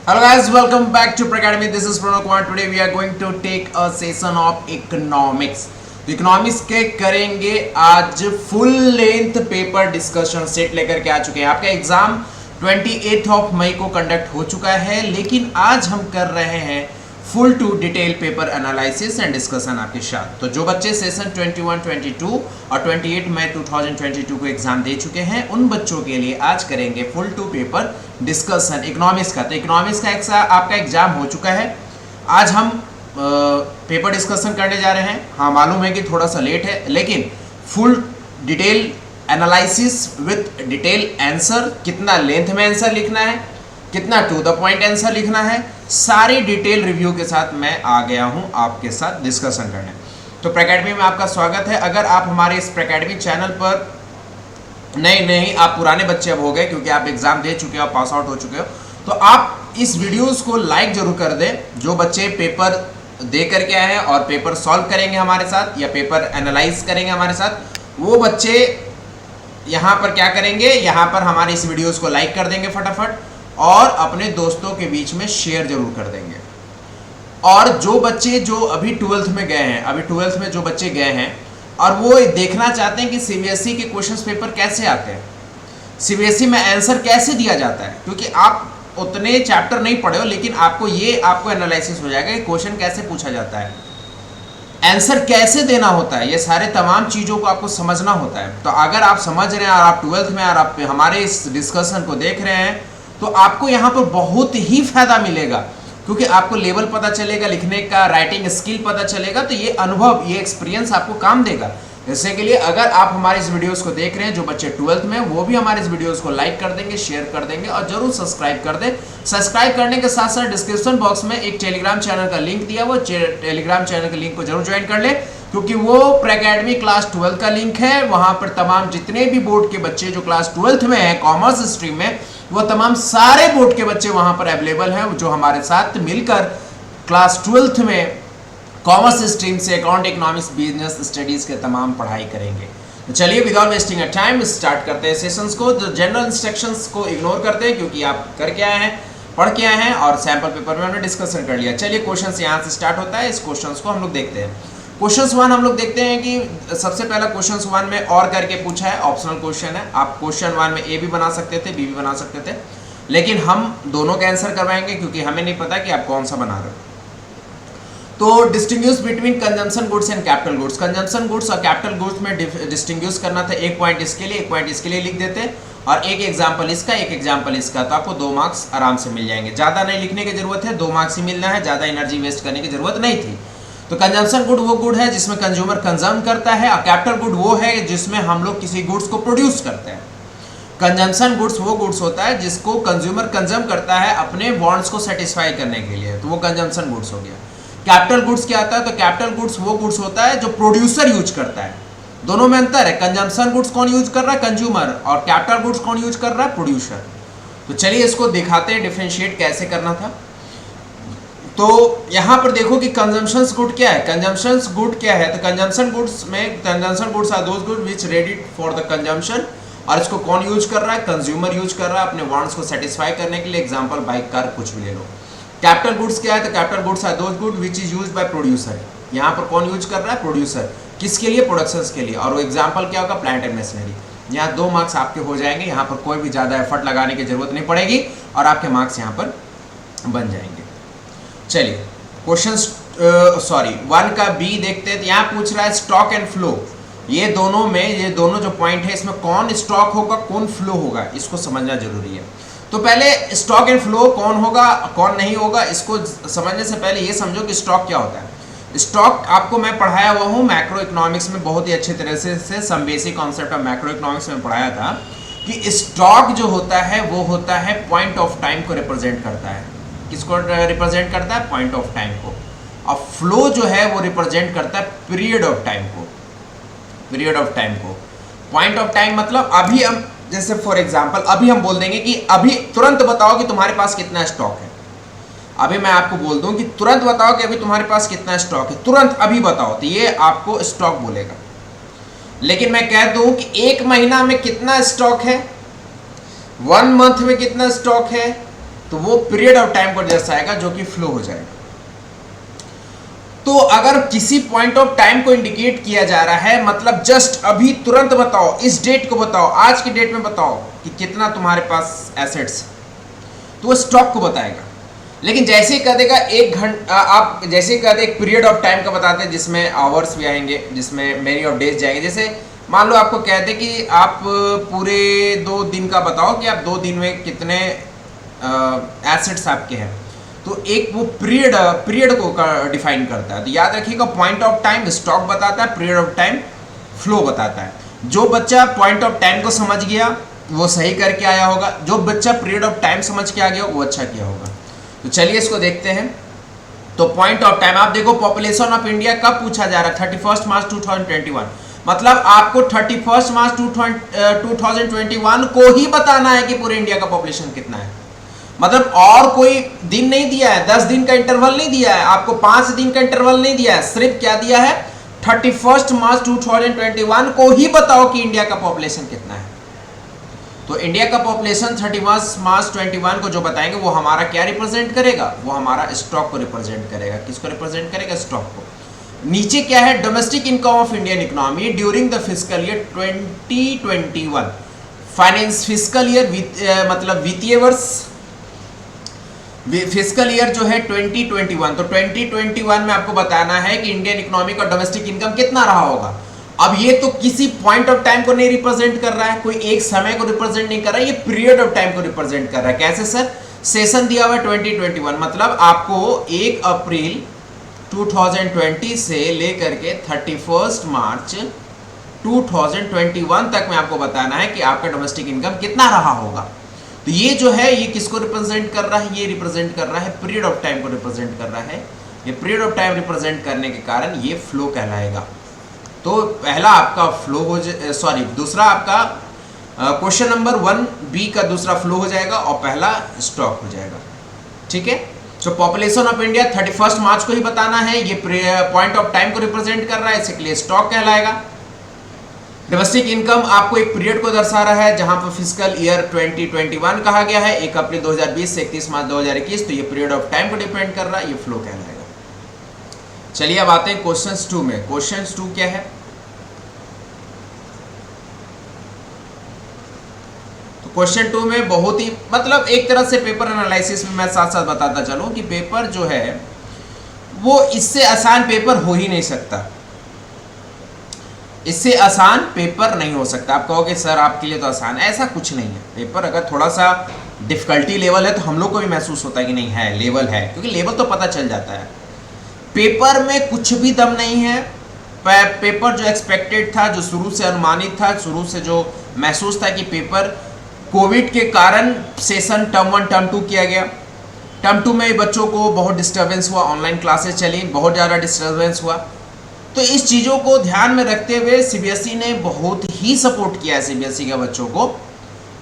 Hello guys, welcome back to Academy. This is Pranav Kumar. Today we are going to take a session of economics. तो economics के करेंगे आज full length paper discussion set लेकर के आ चुके हैं। आपका एग्जाम 28 मई को कंडक्ट हो चुका है, लेकिन आज हम कर रहे हैं full to detail paper analysis and discussion आपके साथ। तो जो बच्चे सेशन 21, 22 और 28 मई 2022 को एग्जाम दे चुके हैं, उन बच्चों के लिए आज करेंगे full to paper discussion economics का। तो इकोनॉमिक्स का आपका एग्जाम हो चुका है। आज हम पेपर डिस्कशन करने जा रहे हैं। हाँ, मालूम है कि थोड़ा सा लेट है, लेकिन full detail analysis with detail answer, कितना लेंथ में आंसर लिखना है, कितना टू द पॉइंट आंसर लिखना है, सारी डिटेल रिव्यू के साथ मैं आ गया हूं आपके साथ डिस्कशन करने। तो प्रैकेडमी में आपका स्वागत है। अगर आप हमारे इस प्रैकेडमी चैनल पर नहीं आप पुराने बच्चे अब हो गए क्योंकि आप एग्जाम दे चुके हो, पास आउट हो चुके हो, तो आप इस वीडियोस को लाइक जरूर कर दें। जो बच्चे पेपर दे करके आए हैं और पेपर सॉल्व करेंगे हमारे साथ या पेपर एनालाइज करेंगे हमारे साथ, वो बच्चे यहाँ पर क्या करेंगे, यहाँ पर हमारे इस वीडियोस को लाइक कर देंगे फटाफट और अपने दोस्तों के बीच में शेयर जरूर कर देंगे। और जो बच्चे जो अभी 12th में गए हैं, अभी 12th में जो बच्चे गए हैं और वो देखना चाहते हैं कि सीबीएसई के क्वेश्चंस पेपर कैसे आते हैं, सीबीएसई में आंसर कैसे दिया जाता है, क्योंकि आप उतने चैप्टर नहीं पढ़े हो, लेकिन आपको एनालिसिस हो जाएगा कि क्वेश्चन कैसे पूछा जाता है, आंसर कैसे देना होता है, ये सारे तमाम चीज़ों को आपको समझना होता है। तो अगर आप समझ रहे हैं और आप 12th में और आप हमारे इस डिस्कशन को देख रहे हैं, तो आपको यहाँ पर बहुत ही फायदा मिलेगा, क्योंकि आपको लेवल पता चलेगा, लिखने का राइटिंग स्किल पता चलेगा। तो ये अनुभव, ये एक्सपीरियंस आपको काम देगा। इससे के लिए अगर आप हमारे इस वीडियोस को देख रहे हैं, जो बच्चे 12th में, वो भी हमारे इस वीडियोस को लाइक कर देंगे, शेयर कर देंगे और जरूर सब्सक्राइब कर दें। सब्सक्राइब करने के साथ साथ डिस्क्रिप्शन बॉक्स में एक टेलीग्राम चैनल का लिंक दिया, वो टेलीग्राम चैनल के लिंक को जरूर ज्वाइन कर ले, क्योंकि वो प्रैकेडमी क्लास 12 का लिंक है। वहां पर तमाम जितने भी बोर्ड के बच्चे जो क्लास 12th में हैं कॉमर्स स्ट्रीम में, वो तमाम सारे बोर्ड के बच्चे वहां पर अवेलेबल हैं, जो हमारे साथ मिलकर क्लास 12th में कॉमर्स स्ट्रीम से अकाउंट, इकोनॉमिक्स, बिजनेस स्टडीज के तमाम पढ़ाई करेंगे। तो चलिए without wasting a time start करते हैं सेशंस को। तो जनरल इंस्ट्रक्शंस को इग्नोर करते हैं, क्योंकि आप करके आए हैं, पढ़ के आए हैं और सैंपल पेपर में हमने डिस्कशन कर लिया। चलिए क्वेश्चन यहाँ से स्टार्ट होता है। इस क्वेश्चन को हम लोग देखते हैं। क्वेश्चन 1 हम लोग देखते हैं कि सबसे पहला क्वेश्चन 1 में और करके पूछा है, ऑप्शनल क्वेश्चन है। आप क्वेश्चन 1 में ए भी बना सकते थे, बी भी बना सकते थे, लेकिन हम दोनों का आंसर करवाएंगे क्योंकि हमें नहीं पता कि आप कौन सा बना रहे हो। तो distinguish between consumption goods and capital goods, consumption goods और कैपिटल गुड्स में डिस्टिंग्विश करना था। एक पॉइंट इसके लिए, एक पॉइंट इसके लिए लिख देते और एक एग्जाम्पल इसका, एक एग्जाम्पल इसका, तो आपको 2 मार्क्स आराम से मिल जाएंगे। ज़्यादा नहीं लिखने की जरूरत है, 2 मार्क्स ही मिलना है, ज़्यादा एनर्जी वेस्ट करने की जरूरत नहीं थी। तो कंजम्पशन गुड वो गुड है जिसमें कंज्यूमर कंज्यूम करता है, और कैपिटल गुड वो है जिसमें हम लोग किसी गुड्स को प्रोड्यूस करते हैं। कंजम्पशन गुड्स वो गुड्स होता है जिसको कंज्यूमर कंज्यूम करता है अपने वांट्स को सेटिस्फाई करने के लिए, तो वो कंजम्पशन गुड्स हो गया। कैपिटल गुड्स क्या आता है? तो कैपिटल गुड्स वो गुड्स होता है जो प्रोड्यूसर यूज करता है। दोनों में अंतर है। कंजम्पशन गुड्स कौन यूज कर रहा है? कंज्यूमर। और कैपिटल गुड्स कौन यूज कर रहा है? प्रोड्यूसर। तो चलिए इसको दिखाते हैं, डिफरेंशिएट कैसे करना था। तो यहाँ पर देखो कि कंजम्पशन गुड क्या है, कंजम्पशन गुड क्या है। तो कंजम्पशन गुड्स में, consumption goods are those good which ready for the consumption, और इसको कौन यूज कर रहा है? कंज्यूमर यूज कर रहा है अपने वांट्स को सेटिस्फाई करने के लिए। एग्जांपल बाइक, कार, कुछ भी ले लो। कैपिटल गुड्स क्या है? तो capital goods are those good which is used by producer. यहाँ पर कौन यूज कर रहा है? प्रोड्यूसर। किसके लिए? प्रोडक्शंस के लिए। और वो एग्जांपल क्या होगा? Plant and machinery. यहाँ 2 मार्क्स आपके हो जाएंगे। यहाँ पर कोई भी ज़्यादा एफर्ट लगाने की जरूरत नहीं पड़ेगी और आपके मार्क्स यहाँ पर बन जाएंगे। चलिए क्वेश्चन 1 का बी देखते हैं। तो यहाँ पूछ रहा है स्टॉक एंड फ्लो। ये दोनों में, ये दोनों जो पॉइंट है, इसमें कौन स्टॉक होगा, कौन फ्लो होगा, इसको समझना जरूरी है। तो पहले स्टॉक एंड फ्लो कौन होगा, कौन नहीं होगा, इसको समझने से पहले ये समझो कि स्टॉक क्या होता है। स्टॉक आपको मैं पढ़ाया हुआ हूँ मैक्रो इकोनॉमिक्स में, बहुत ही अच्छे तरह से some basic concept of macro economics में पढ़ाया था कि स्टॉक जो होता है वो होता है पॉइंट ऑफ टाइम को रिप्रेजेंट करता है। किसको रिप्रेजेंट करता है? पॉइंट ऑफ टाइम को। और फ्लो जो है वो रिप्रेजेंट करता है पीरियड ऑफ टाइम को, पीरियड ऑफ टाइम को। पॉइंट ऑफ टाइम मतलब अभी हम, जैसे फॉर एग्जांपल अभी हम बोल देंगे कि अभी तुरंत बताओ कि तुम्हारे पास कितना स्टॉक है। अभी मैं आपको बोल दूं कि तुरंत बताओ कि अभी तुम्हारे पास कितना स्टॉक है, तुरंत अभी बताओ, तो ये आपको स्टॉक बोलेगा। लेकिन मैं कह दूं कि 1 महीना में कितना स्टॉक है, 1 मंथ में कितना स्टॉक है, तो वो पीरियड ऑफ टाइम को दर्शाएगा जो कि फ्लो हो जाएगा। तो अगर किसी पॉइंट ऑफ टाइम को इंडिकेट किया जा रहा है, मतलब जस्ट अभी तुरंत बताओ, इस डेट को बताओ, आज की डेट में बताओ कि कितना तुम्हारे पास एसेट्स, तो वो स्टॉक को बताएगा। लेकिन जैसे ही कह देगा 1 घंटा, आप जैसे ही कह दे एक पीरियड ऑफ टाइम का बताते हैं जिसमें आवर्स भी आएंगे, जिसमें मेनी ऑफ डेज जाएंगे। जैसे मान लो आपको कहते कि आप पूरे 2 दिन का बताओ कि आप 2 दिन में कितने एसेट्स आपके हैं, तो एक वो पीरियड को डिफाइन करता है। तो याद रखिएगा, पॉइंट ऑफ टाइम स्टॉक बताता है, पीरियड ऑफ टाइम फ्लो बताता है। जो बच्चा पॉइंट ऑफ टाइम को समझ गया वो सही करके आया होगा, जो बच्चा पीरियड ऑफ टाइम समझ के आ गया वो अच्छा किया होगा। तो चलिए इसको देखते हैं। तो पॉइंट ऑफ टाइम आप देखो, पॉपुलेशन ऑफ इंडिया कब पूछा जा रहा है? 31 मार्च 2021। मतलब आपको 31 मार्च 2021 को ही बताना है कि पूरे इंडिया का पॉपुलेशन कितना है। मतलब और कोई दिन नहीं दिया है, 10 दिन का इंटरवल नहीं दिया है, आपको 5 दिन का इंटरवल नहीं दिया है, सिर्फ क्या दिया है? 31 मार्च 2021 को ही बताओ कि इंडिया का पॉपुलेशन कितना है। तो इंडिया का पॉपुलेशन 31 मार्च 21 को जो बताएंगे वो हमारा क्या रिप्रेजेंट करेगा? वो हमारा स्टॉक को रिप्रेजेंट करेगा। किसको रिप्रेजेंट करेगा? स्टॉक को। नीचे क्या है? Domestic income of Indian economy during the fiscal year 2021। Finance fiscal year मतलब वित्तीय वर्ष, फिस्कल ईयर जो है 2021। तो 2021 में आपको बताना है कि इंडियन इकोनॉमी का डोमेस्टिक इनकम कितना रहा होगा। अब ये तो किसी पॉइंट ऑफ टाइम को नहीं रिप्रेजेंट कर रहा है, कोई एक समय को रिप्रेजेंट नहीं कर रहा है, ये पीरियड ऑफ टाइम को रिप्रेजेंट कर रहा है। कैसे सर? सेशन दिया हुआ है 2021, मतलब आपको 1 अप्रैल 2020 से लेकर के 31 मार्च 2021 तक में आपको बताना है कि आपका डोमेस्टिक इनकम कितना रहा होगा। तो ये जो है ये किसको रिप्रेजेंट कर रहा है? ये रिप्रेजेंट कर रहा है पीरियड ऑफ टाइम को रिप्रेजेंट कर रहा है। ये पीरियड ऑफ टाइम रिप्रेजेंट करने के कारण ये फ्लो कहलाएगा। तो पहला आपका फ्लो हो सॉरी दूसरा आपका क्वेश्चन नंबर 1B का दूसरा फ्लो हो जाएगा और पहला स्टॉक हो जाएगा। ठीक है। तो पॉपुलेशन ऑफ इंडिया 31 मार्च को ही बताना है, ये पॉइंट ऑफ टाइम को रिप्रेजेंट कर रहा है, इसलिए स्टॉक कहलाएगा। डोमेस्टिक इनकम आपको एक पीरियड को दर्शा रहा है जहां पर फिस्कल ईयर 2021 कहा गया है, 1 अप्रैल 2020 से 31 मार्च 2021। तो ये पीरियड ऑफ टाइम को डिपेंड कर रहा है, ये फ्लो कहलाएगा। चलिए अब आते हैं क्वेश्चन 2 में। क्वेश्चन 2 क्या है? तो क्वेश्चन 2 में बहुत ही मतलब एक तरह से पेपर एनालिसिस में मैं साथ साथ बताता चलूं कि पेपर जो है वो इससे आसान पेपर हो ही नहीं सकता, इससे आसान पेपर नहीं हो सकता। आप कहोगे सर आपके लिए तो आसान है, ऐसा कुछ नहीं है। पेपर अगर थोड़ा सा डिफिकल्टी लेवल है तो हम लोग को भी महसूस होता है कि नहीं है लेवल है, क्योंकि लेवल तो पता चल जाता है। पेपर में कुछ भी दम नहीं है। पेपर जो एक्सपेक्टेड था, जो शुरू से अनुमानित था, शुरू से जो महसूस था कि पेपर कोविड के कारण सेशन टर्म 1 टर्म 2 किया गया। टर्म 2 में बच्चों को बहुत डिस्टर्बेंस हुआ, ऑनलाइन क्लासेस चली, बहुत ज़्यादा डिस्टर्बेंस हुआ। तो इस चीज़ों को ध्यान में रखते हुए सीबीएसई ने बहुत ही सपोर्ट किया है सीबीएसई के बच्चों को,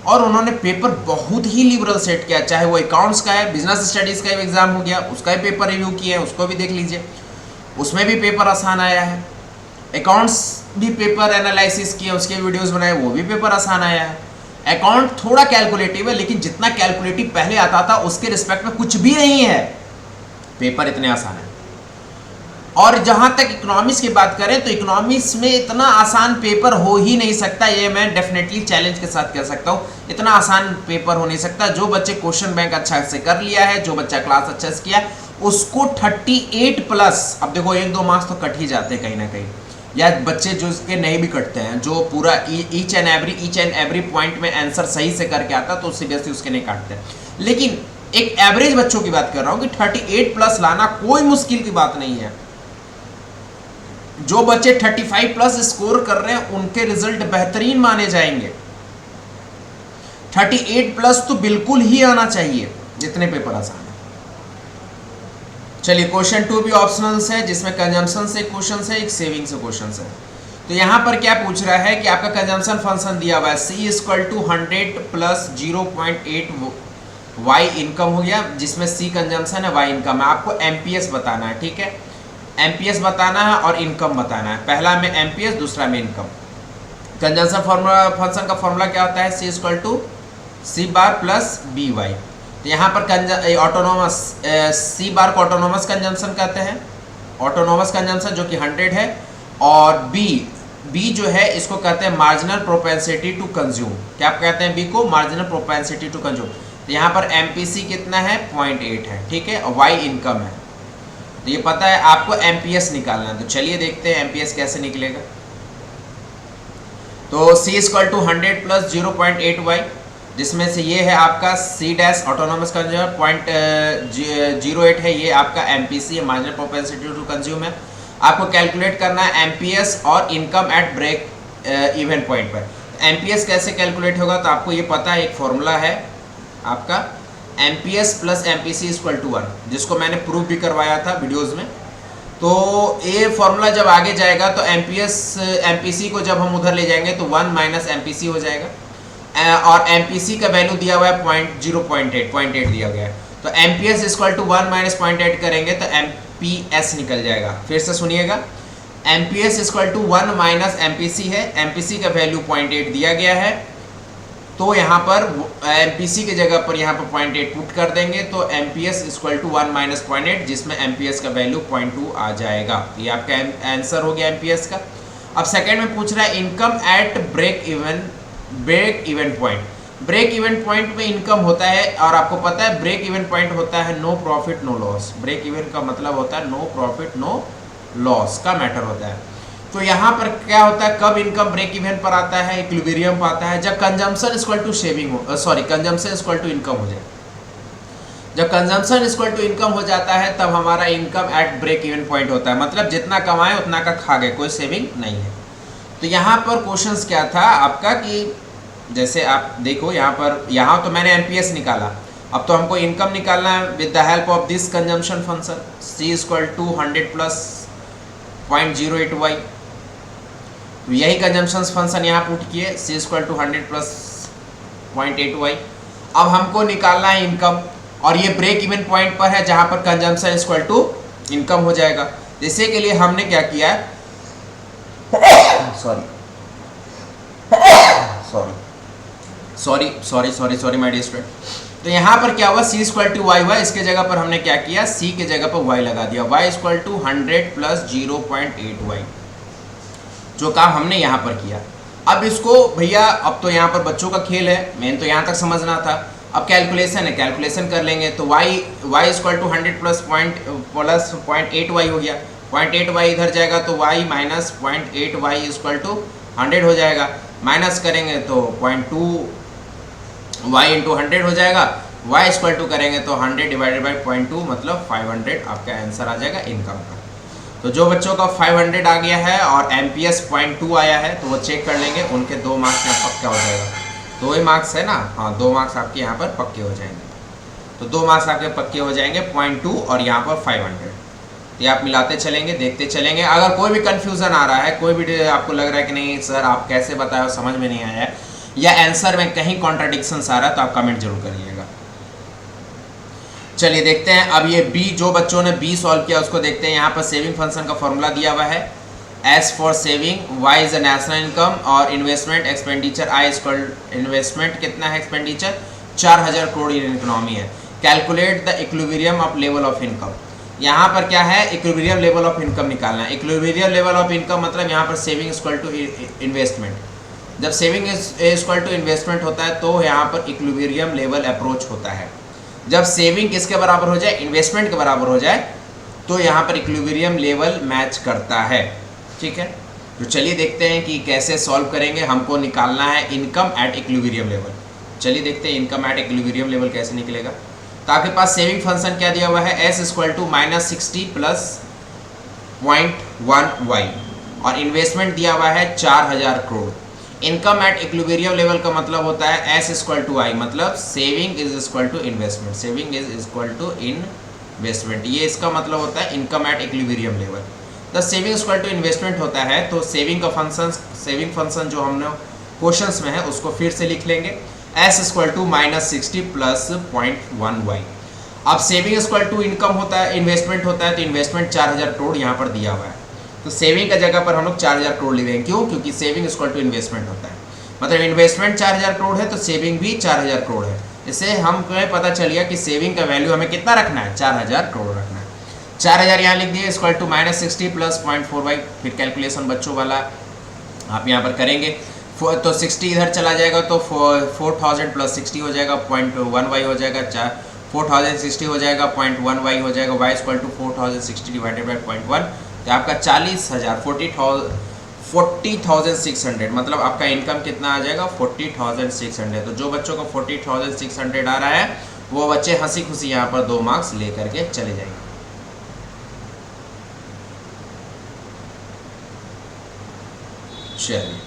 और उन्होंने पेपर बहुत ही लिबरल सेट किया। चाहे वो अकाउंट्स का है, बिजनेस स्टडीज़ का एग्जाम हो गया, उसका ही पेपर रिव्यू किया है, उसको भी देख लीजिए, उसमें भी पेपर आसान आया है। अकाउंट्स भी पेपर एनालिसिस किया, उसके वीडियोस बनाए, वो भी पेपर आसान आया है। अकाउंट थोड़ा कैलकुलेटिव है, लेकिन जितना कैलकुलेटिव पहले आता था उसके रिस्पेक्ट में कुछ भी नहीं है, पेपर इतने आसान है। और जहां तक इकोनॉमिक्स की बात करें तो इकोनॉमिक्स में इतना आसान पेपर हो ही नहीं सकता, ये मैं डेफिनेटली चैलेंज के साथ कह सकता हूँ। इतना आसान पेपर हो नहीं सकता। जो बच्चे क्वेश्चन बैंक अच्छा से कर लिया है, जो बच्चा क्लास अच्छा से किया, उसको 38 प्लस, अब देखो 1-2 मार्क्स तो कट ही जाते हैं कहीं ना कहीं, या बच्चे जो उसके नहीं भी कटते हैं, जो पूरा ईच एंड एवरी पॉइंट में आंसर सही से करके आता तो सीबीएसई उसके नहीं काटते। लेकिन एक एवरेज बच्चों की बात कर रहा हूँ कि 38 प्लस लाना कोई मुश्किल की बात नहीं है। जो बच्चे 35 प्लस स्कोर कर रहे हैं उनके रिजल्ट बेहतरीन माने जाएंगे। 38 प्लस तो बिल्कुल ही आना चाहिए, जितने पेपर आसान है। चलिए क्वेश्चन 2 भी ऑप्शनल है, जिसमें कंजम्पशन से क्वेश्चन है, एक सेविंग से क्वेश्चन है। तो यहां पर क्या पूछ रहा है कि आपका कंजम्पशन फंक्शन दिया हुआ है C = 100 प्लस 0.8 Y इनकम हो गया, जिसमें C कंजम्पशन है, Y इनकम है। आपको एमपीएस बताना है, ठीक है, एमपीएस बताना है और इनकम बताना है। पहला में एमपीएस, दूसरा में इनकम। कंजम्पशन फॉर्मूला फंक्शन का फॉर्मूला क्या होता है? C = C bar plus BY। तो यहाँ पर ऑटोनोमस सी बार को ऑटोनोमस कंजम्पशन कहते हैं, ऑटोनोमस कंजम्पशन जो कि 100 है। और बी जो है इसको कहते हैं मार्जिनल प्रोपेंसिटी टू कंज्यूम। क्या कहते हैं बी को? Marginal propensity to consume. तो यहाँ पर एमपीसी कितना है? 0.8 है, ठीक है। और वाई इनकम है, तो ये पता है आपको एमपीएस निकालना है। तो चलिए देखते हैं एमपीएस कैसे निकलेगा। तो सी इक्वल टू 100 प्लस 0.8 वाई, जिसमें से ये है आपका सी डैश ऑटोनोमस कंज्यूमर 0.08 है, ये आपका एमपीसी है, मार्जिनल प्रोपेंसिटी टू कंज्यूम है। आपको कैलकुलेट करना है एमपीएस और income at break even point पर। एमपीएस कैसे कैलकुलेट होगा? तो आपको ये पता है, एक फॉर्मूला है आपका MPS plus MPC equal to 1, जिसको मैंने प्रूव भी करवाया था वीडियोस में। तो ये फॉर्मूला जब आगे जाएगा तो एमपीएस एमपीसी को जब हम उधर ले जाएंगे तो 1 माइनस एमपीसी हो जाएगा। और एमपीसी का वैल्यू दिया हुआ है 0.8 दिया गया है। तो एमपीएस इक्वल टू 1 माइनस 0.8 करेंगे तो एमपीएस निकल जाएगा। फिर से सुनिएगा, MPS equal to 1 minus MPC है, एमपीसी का वैल्यू 0.8 दिया गया है। तो यहाँ पर एमपीसी की जगह पर यहाँ पर 0.8 पुट कर देंगे तो एमपीएस इक्वल टू 1 माइनस 0.8, जिसमें एमपीएस का वैल्यू 0.2 आ जाएगा। ये आपका आंसर हो गया एमपीएस का। अब सेकंड में पूछ रहा है income at break even point. Break even point में इनकम होता है, और आपको पता है ब्रेक इवन पॉइंट होता है no profit no loss. Break even का मतलब होता है नो प्रॉफिट नो लॉस का मैटर होता है। तो यहाँ पर क्या होता है, कब इनकम ब्रेक इवन पर आता है, इक्विलिब्रियम पर आता है, जब कंजम्पशन इक्वल टू सेविंग हो, sorry consumption equal to income हो जाए। जब कंजम्पशन इक्वल टू इनकम हो जाता है तब हमारा income at break even point होता है, मतलब जितना कमाए उतना का खा गए, कोई सेविंग नहीं है। तो यहाँ पर क्वेश्चंस क्या था आपका कि जैसे आप देखो यहाँ तो मैंने एमपीएस निकाला, अब तो हमको इनकम निकालना है with the help of this consumption function C equal to 100 plus 0.08 Y. यही कंजम्पशन फंक्शन यहाँ पुट किए, C equal to 100 plus 0.8 Y. अब हमको निकालना है इनकम, और ये ब्रेक इवन पॉइंट पर है जहाँ पर कंजम्पशन इक्वल टू इनकम हो जाएगा। इसी के लिए हमने क्या किया है, सॉरी माय डियर स्टूडेंट। तो यहाँ पर क्या हुआ, सी इक्वल टू वाई हुआ, इसके जगह पर हमने क्या किया, सी के जगह पर वाई लगा दिया। Y equal to 100 plus 0.8 Y, जो काम हमने यहाँ पर किया। अब इसको भैया, अब तो यहाँ पर बच्चों का खेल है, मेन तो यहाँ तक समझना था। अब कैलकुलेशन है, कैलकुलेशन कर लेंगे। तो Y equal to 100 plus 0.8 Y हो गया। 0.8 वाई इधर जाएगा तो Y minus 0.8 Y equal to 100 हो जाएगा। माइनस करेंगे तो 0.2 वाई इंटू 100 हो जाएगा। वाई इक्वल टू करेंगे तो 100 डिवाइडेड बाई 0.2 मतलब 500 आपका आंसर आ जाएगा इनकम का। तो जो बच्चों का 500 आ गया है और एमपीएस 0.2 आया है तो वो चेक कर लेंगे, उनके 2 मार्क्स यहाँ पक्का हो जाएगा। 2 ही मार्क्स है ना, हाँ 2 मार्क्स आपके यहाँ पर पक्के हो जाएंगे। तो 2 मार्क्स आपके पक्के हो जाएंगे, 0.2 और यहाँ पर 500। ये आप मिलाते चलेंगे, देखते चलेंगे। अगर कोई भी कन्फ्यूज़न आ रहा है, कोई भी आपको लग रहा है कि नहीं सर आप कैसे बताए समझ में नहीं आया है, या आंसर में कहीं कॉन्ट्राडिक्शंस आ रहा है, तो आप कमेंट जरूर करिएगा। चलिए देखते हैं। अब ये बी, जो बच्चों ने बी सॉल्व किया उसको देखते हैं। यहाँ पर सेविंग फंक्शन का फॉर्मूला दिया हुआ है, S for saving, Y is a national income, और investment expenditure I equal, investment कितना है, एक्सपेंडिचर 4000 करोड़ इन इकोनॉमी है। Calculate the equilibrium of level of income. यहाँ पर क्या है, इक्विलिब्रियम लेवल ऑफ इनकम निकालना है। इक्विलिब्रियम लेवल ऑफ इनकम मतलब यहाँ पर सेविंग इक्वल टू इन्वेस्टमेंट। जब सेविंग इक्वल टू इन्वेस्टमेंट होता है तो यहाँ पर इक्विलिब्रियम लेवल अप्रोच होता है। जब सेविंग किसके बराबर हो जाए, इन्वेस्टमेंट के बराबर हो जाए, तो यहाँ पर इक्विलिब्रियम लेवल मैच करता है। ठीक है, तो चलिए देखते हैं कि कैसे सॉल्व करेंगे। हमको निकालना है इनकम एट इक्विलिब्रियम लेवल। चलिए देखते हैं इनकम एट इक्विलिब्रियम लेवल कैसे निकलेगा। तो आपके पास सेविंग फंक्शन क्या दिया हुआ है, S equal to -60 plus 0.1 Y, और इन्वेस्टमेंट दिया हुआ है 4000 crore. Income at equilibrium level का मतलब होता है एस इक्वल टू आई, मतलब saving is equal to investment, saving is equal to investment. ये इसका मतलब होता है income at equilibrium level. The saving equal to investment होता है, तो सेविंग का फंक्शन, सेविंग फंक्शन जो हमने क्वेश्चंस में है उसको फिर से लिख लेंगे, S equal to -60 plus 0.1 Y. अब सेविंग इक्वल टू इनकम होता है, इन्वेस्टमेंट होता है, तो इन्वेस्टमेंट 4000 करोड़ यहाँ पर दिया हुआ है। तो सेविंग का जगह पर हम लोग 4000 करोड़ ले लेंगे। क्यों? क्योंकि सेविंग इक्वल टू इन्वेस्टमेंट होता है, मतलब इन्वेस्टमेंट 4000 करोड़ है तो सेविंग भी 4000 करोड़ है। इससे हमें पता चल गया कि सेविंग का वैल्यू हमें कितना रखना है, 4000 करोड़ रखना है। 4000 यहाँ लिख दिए इक्वल टू -60 प्लस 0.45। फिर कैलकुलेशन बच्चों वाला आप यहाँ पर करेंगे तो 60 इधर चला जाएगा तो 4000 प्लस 60 हो जाएगा 0.1y हो जाएगा, 4060 हो जाएगा 0.1y हो जाएगा, y equal to 4060 divided by 0.1, तो आपका 40,000 40,600 मतलब आपका इनकम कितना आ जाएगा 40,600। तो जो बच्चों को 40,600 आ रहा है वो बच्चे हंसी खुशी यहाँ पर 2 मार्क्स लेकर के चले जाएंगे। चलिए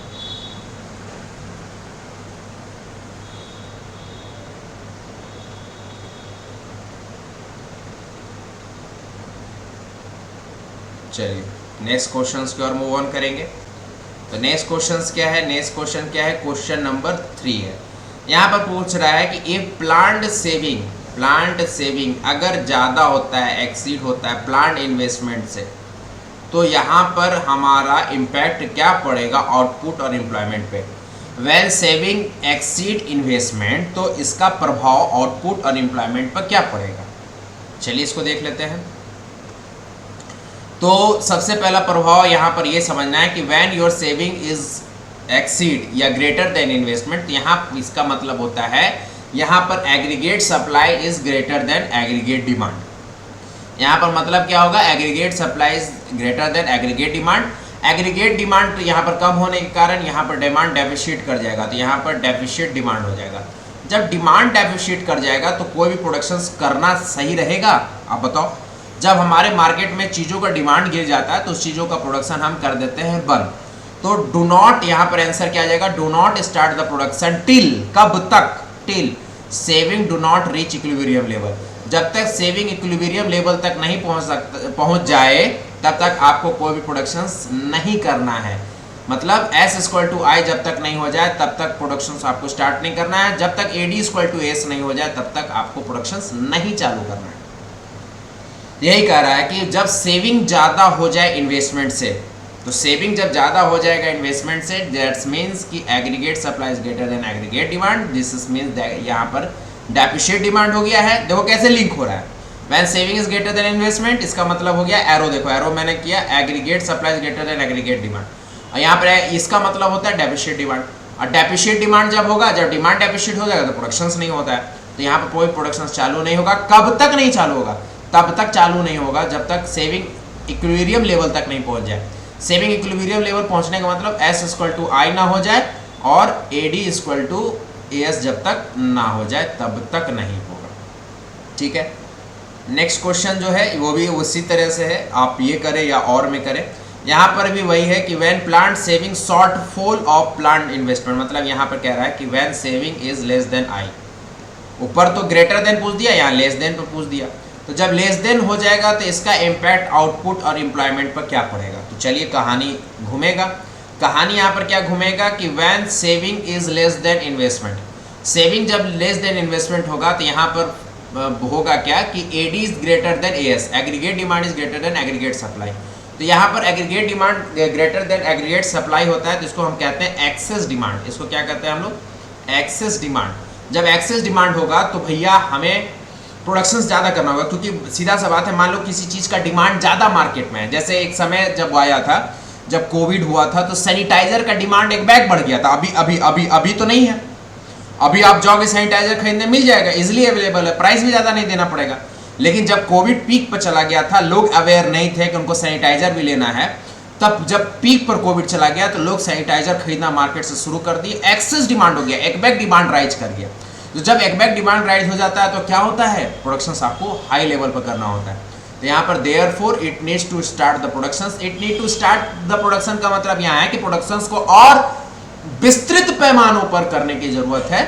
चलिए नेक्स्ट क्वेश्चंस की ओर मूव ऑन करेंगे। तो नेक्स्ट क्वेश्चंस क्या है, नेक्स्ट क्वेश्चन क्या है, क्वेश्चन नंबर 3 है। यहाँ पर पूछ रहा है कि ये प्लांट सेविंग अगर ज़्यादा होता है, एक्सीड होता है प्लांट इन्वेस्टमेंट से, तो यहाँ पर हमारा इम्पैक्ट क्या पड़ेगा आउटपुट और एम्प्लॉयमेंट पे। व्हेन सेविंग एक्सीड इन्वेस्टमेंट, तो इसका प्रभाव आउटपुट और एम्प्लॉयमेंट पर क्या पड़ेगा। चलिए इसको देख लेते हैं। तो सबसे पहला प्रभाव यहाँ पर ये समझना है कि when your saving is exceed या ग्रेटर देन इन्वेस्टमेंट, यहाँ इसका मतलब होता है यहाँ पर aggregate supply is greater than aggregate demand. यहाँ पर मतलब क्या होगा, aggregate supply is greater than aggregate demand. Aggregate demand यहाँ पर कम होने के कारण यहाँ पर डिमांड डेफिसिट कर जाएगा, तो यहाँ पर डेफिसिट डिमांड हो जाएगा। जब डिमांड डेफिसिट कर जाएगा तो कोई भी प्रोडक्शन करना सही रहेगा, आप बताओ। जब हमारे मार्केट में चीज़ों का डिमांड गिर जाता है तो उस चीज़ों का प्रोडक्शन हम कर देते हैं बंद। तो डू नॉट, यहाँ पर आंसर क्या आ जाएगा, do not start the production till, कब तक, till saving do not reach equilibrium level. जब तक सेविंग इक्विलिब्रियम लेवल तक नहीं पहुंच जाए तब तक आपको कोई भी प्रोडक्शन नहीं करना है। मतलब S इक्वल टू आई जब तक नहीं हो जाए तब तक प्रोडक्शन आपको स्टार्ट नहीं करना है। जब तक AD इक्वल टू एस नहीं हो जाए तब तक आपको प्रोडक्शन नहीं चालू करना है। यही कह रहा है कि जब सेविंग ज़्यादा हो जाए इन्वेस्टमेंट से, तो सेविंग जब ज़्यादा हो जाएगा इन्वेस्टमेंट से, दैट्स मीन्स कि aggregate supply is greater than aggregate demand. This is means यहाँ पर डेफिसिट डिमांड हो गया है। देखो कैसे लिंक हो रहा है, when saving is greater than investment, इसका मतलब हो गया एरो, देखो एरो मैंने किया, aggregate supply is greater than aggregate demand. और यहाँ पर इसका मतलब होता है डेफिसिट डिमांड। और डेफिसिट डिमांड जब होगा, जब डिमांड डेफिसिट हो जाएगा तो प्रोडक्शन नहीं होता है, तो यहाँ पर कोई प्रोडक्शन चालू नहीं होगा। कब तक नहीं चालू होगा, तब तक चालू नहीं होगा जब तक सेविंग इक्विलिब्रियम लेवल तक नहीं पहुंच जाए। सेविंग इक्विलिब्रियम लेवल पहुंचने का मतलब S इक्वल टू आई ना हो जाए और AD इक्वल टू AS जब तक ना हो जाए तब तक नहीं होगा। ठीक है, नेक्स्ट क्वेश्चन जो है वो भी उसी तरह से है, आप ये करें या और में करें। यहाँ पर भी वही है कि when planned saving shortfall of planned investment, मतलब यहाँ पर कह रहा है कि when saving is less than I. ऊपर तो ग्रेटर देन पूछ दिया, यहाँ लेस देन पर पूछ दिया। तो जब लेस देन हो जाएगा तो इसका इम्पैक्ट आउटपुट और एम्प्लॉयमेंट पर क्या पड़ेगा। तो चलिए कहानी घूमेगा। कहानी यहाँ पर क्या घूमेगा कि when saving is less then investment, saving जब लेस देन इन्वेस्टमेंट होगा तो यहाँ पर होगा क्या कि AD is greater than AS, aggregate demand is greater than aggregate supply. तो यहाँ पर aggregate demand greater than aggregate supply होता है तो इसको हम कहते हैं एक्सेस डिमांड। इसको क्या कहते हैं हम लोग, एक्सेस डिमांड। जब एक्सेस डिमांड होगा तो भैया हमें प्रोडक्शन ज़्यादा करना होगा, क्योंकि सीधा सा बात है, मान लो किसी चीज़ का डिमांड ज़्यादा मार्केट में है। जैसे एक समय जब आया था, जब कोविड हुआ था तो सैनिटाइजर का डिमांड एक बैग बढ़ गया था। अभी तो नहीं है, अभी आप जाओगे सैनिटाइजर खरीदने मिल जाएगा, इजिली अवेलेबल है, प्राइस भी ज़्यादा नहीं देना पड़ेगा। लेकिन जब कोविड पीक पर चला गया था, लोग अवेयर नहीं थे कि उनको सैनिटाइजर भी लेना है, तब जब पीक पर कोविड चला गया तो लोग सैनिटाइजर खरीदना मार्केट से शुरू कर दिए, एक्सेस डिमांड हो गया, एक बैग डिमांड राइज कर गया। तो जब एक बैग डिमांड राइज हो जाता है तो क्या होता है, प्रोडक्शन आपको हाई लेवल पर करना होता है। तो यहाँ पर therefore it needs to start the production, it need to start the production का मतलब यहाँ है कि प्रोडक्शन को और विस्तृत पैमानों पर करने की जरूरत है,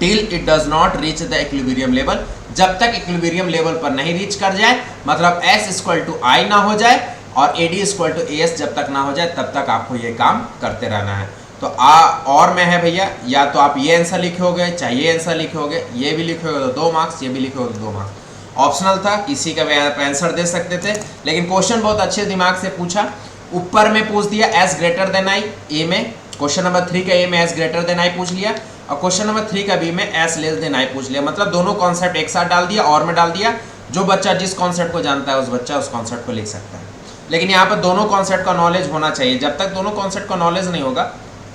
till it does not reach the equilibrium level, जब तक इक्विलिब्रियम लेवल पर नहीं रीच कर जाए, मतलब S इक्वल टू आई ना हो जाए और AD इक्वल टू AS जब तक ना हो जाए तब तक आपको ये काम करते रहना है। तो और में है भैया, या तो आप ये आंसर लिखोगे, चाहे ये आंसर लिखोगे, ये भी लिखोगे तो 2 मार्क्स, ये भी लिखोगे तो 2 मार्क्स। ऑप्शनल था, किसी का भी आप आंसर दे सकते थे, लेकिन क्वेश्चन बहुत अच्छे दिमाग से पूछा। ऊपर में पूछ दिया S ग्रेटर देन आई, ए में क्वेश्चन नंबर 3 का ए में S ग्रेटर देन आई पूछ लिया, और क्वेश्चन नंबर 3 का भी मैं एस लेस देन आई पूछ लिया, मतलब दोनों कॉन्सेप्ट एक साथ डाल दिया और में डाल दिया। जो बच्चा जिस कॉन्सेप्ट को जानता है उस बच्चा उस कॉन्सेप्ट को लिख सकता है, लेकिन यहाँ पर दोनों कॉन्सेप्ट का नॉलेज होना चाहिए। जब तक दोनों कॉन्सेप्ट का नॉलेज नहीं होगा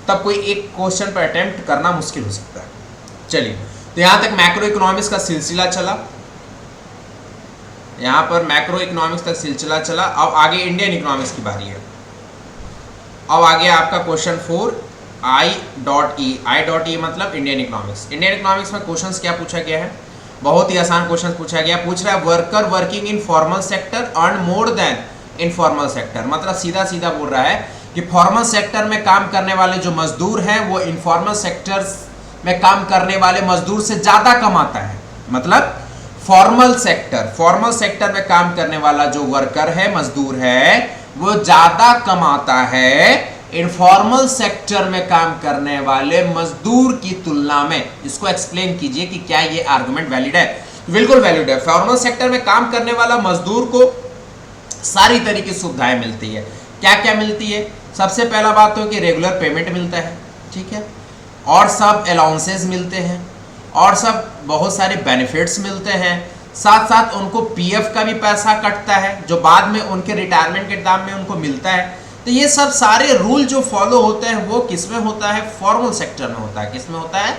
तब कोई एक क्वेश्चन पर अटेम्प्ट करना मुश्किल हो सकता है। चलिए, तो यहाँ तक मैक्रो इकोनॉमिक्स का सिलसिला चला, यहाँ पर मैक्रो इकोनॉमिक्स तक सिलसिला चला। अब आगे इंडियन इकोनॉमिक्स की बारी है। अब आगे आपका क्वेश्चन 4 I.E मतलब इंडियन इकोनॉमिक्स। इंडियन इकोनॉमिक्स में क्वेश्चंस क्या पूछा गया है, बहुत ही आसान क्वेश्चन पूछा गया। पूछ रहा है worker working in formal sector earn more then informal sector, मतलब सीधा सीधा बोल रहा है कि फॉर्मल सेक्टर में काम करने वाले जो मजदूर हैं वो इनफॉर्मल सेक्टर में काम करने वाले मजदूर से ज्यादा कमाता है। मतलब फॉर्मल सेक्टर में काम करने वाला जो वर्कर है, मजदूर है, वो ज्यादा कमाता है इनफॉर्मल सेक्टर में काम करने वाले मजदूर की तुलना में। इसको एक्सप्लेन कीजिए कि क्या ये आर्गुमेंट वैलिड है। बिल्कुल वैलिड है। फॉर्मल सेक्टर में काम करने वाला मजदूर को सारी तरह की सुविधाएं मिलती है। क्या क्या मिलती है? सबसे पहला बात तो कि रेगुलर पेमेंट मिलता है, ठीक है, और सब अलाउंसेस मिलते हैं, और सब बहुत सारे बेनिफिट्स मिलते हैं। साथ साथ उनको पीएफ का भी पैसा कटता है जो बाद में उनके रिटायरमेंट के दाम में उनको मिलता है। तो ये सब सारे रूल जो फॉलो होते हैं वो किस में होता है? फॉर्मल सेक्टर में होता है। किस में होता है?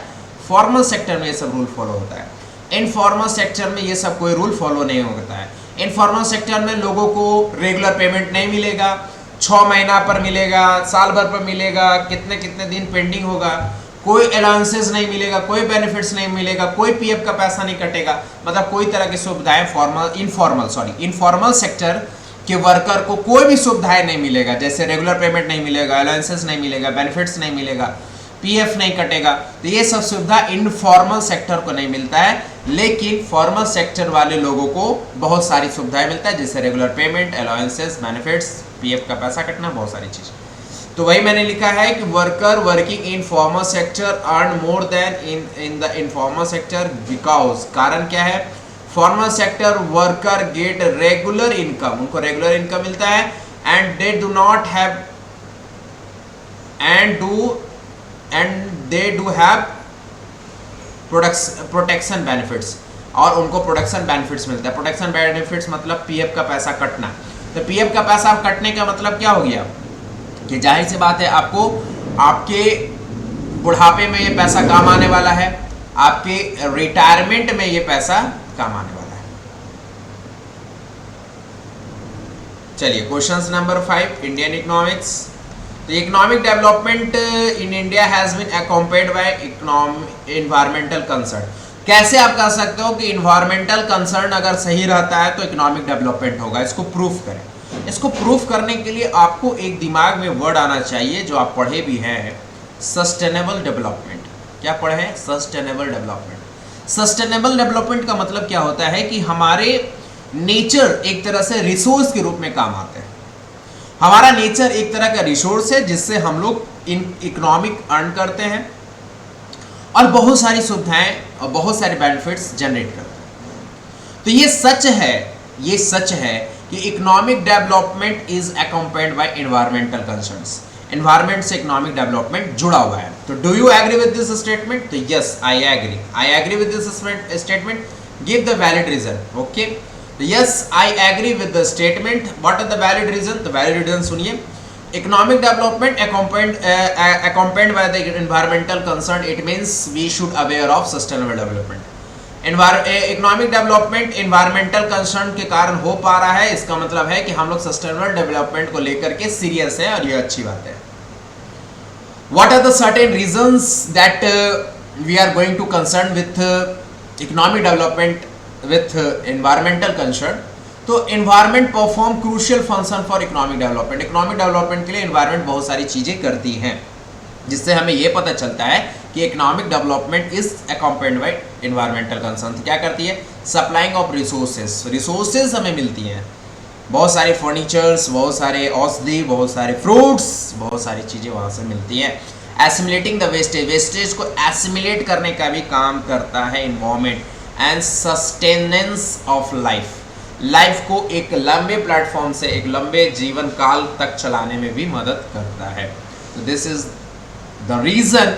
फॉर्मल सेक्टर में ये सब रूल फॉलो होता है। इनफॉर्मल सेक्टर में ये सब कोई रूल फॉलो नहीं होता है। इनफॉर्मल सेक्टर में लोगों को रेगुलर पेमेंट नहीं मिलेगा, 6 महीना पर मिलेगा, साल भर पर मिलेगा, कितने कितने दिन पेंडिंग होगा, कोई अलाउंसेस नहीं मिलेगा, कोई बेनिफिट्स नहीं मिलेगा, कोई पीएफ का पैसा नहीं कटेगा। मतलब कोई तरह की सुविधाएं इनफॉर्मल सेक्टर के वर्कर को कोई भी सुविधाएं नहीं मिलेगा, जैसे रेगुलर पेमेंट नहीं मिलेगा, अलाउंसेस नहीं मिलेगा, बेनिफिट्स नहीं मिलेगा, पीएफ नहीं कटेगा। तो ये सब सुविधा इनफॉर्मल सेक्टर को नहीं मिलता है, लेकिन फॉर्मल सेक्टर वाले लोगों को बहुत सारी सुविधाएं मिलता है, जैसे regular payment, allowances, benefits, PF का पैसा कटना, बहुत सारी चीज़। तो वही मैंने लिखा है कि worker working in formal sector earn more than in the informal sector because, कारण क्या है? Formal sector worker get regular income, उनको रेगुलर इनकम मिलता है, and they do not have protection benefits, और उनको प्रोटेक्शन बेनिफिट्स मिलता है। प्रोटेक्शन बेनिफिट्स मतलब पीएफ का पैसा कटना। तो पीएफ का पैसा कटने का मतलब क्या हो गया कि जाहिर सी बात है आपको आपके बुढ़ापे में ये पैसा काम आने वाला है, आपके रिटायरमेंट में ये पैसा काम आने वाला है। चलिए, क्वेश्चन नंबर 5 इंडियन इकोनॉमिक्स। तो economic development in India has been accompanied by environmental concern. कैसे आप कह सकते हो कि इन्वायरमेंटल कंसर्न अगर सही रहता है तो इकोनॉमिक डेवलपमेंट होगा? इसको प्रूफ करें। इसको प्रूफ करने के लिए आपको एक दिमाग में वर्ड आना चाहिए जो आप पढ़े भी हैं, सस्टेनेबल डेवलपमेंट। क्या पढ़े हैं? Sustainable development. सस्टेनेबल डेवलपमेंट का मतलब क्या होता है कि हमारे नेचर एक तरह से रिसोर्स के रूप में काम आते हैं। हमारा नेचर एक तरह का रिसोर्स है जिससे हम लोग इकोनॉमिक अर्न करते हैं और बहुत सारी सुविधाएं और बहुत सारे बेनिफिट्स जनरेट करते हैं। तो ये सच है कि economic development is accompanied by environmental concerns. Environment से इकोनॉमिक डेवलपमेंट जुड़ा हुआ है। तो do you agree with this statement? तो yes, I agree with this statement. Give the valid reason. Okay, yes I agree with the statement. What are the valid reason? तो valid reason सुनिए। Economic development accompanied by the environmental concern, it means we should aware of sustainable development. Economic development environmental concern के कारण हो पा रहा है, इसका मतलब है कि हम लोग सस्टेनेबल डेवलपमेंट को लेकर के सीरियस हैं और ये अच्छी बात है। What are the certain reasons that we are going to concern with economic development with environmental concern? तो environment perform crucial function for economic development. Economic development के लिए एनवायरमेंट बहुत सारी चीज़ें करती हैं, जिससे हमें ये पता चलता है कि economic development is accompanied by environmental concern. क्या करती है? सप्लाइंग ऑफ रिसोर्सेज हमें मिलती हैं, बहुत सारे फर्नीचर्स, बहुत सारे औषधि, बहुत सारे फ्रूट्स, बहुत सारी चीज़ें वहाँ से मिलती हैं। एसिमुलेटिंग द वेस्टेज को एसिमुलेट करने का भी काम करता है environment. And sustenance of life को एक लंबे प्लेटफॉर्म से एक लंबे जीवन काल तक चलाने में भी मदद करता है। तो this is the reason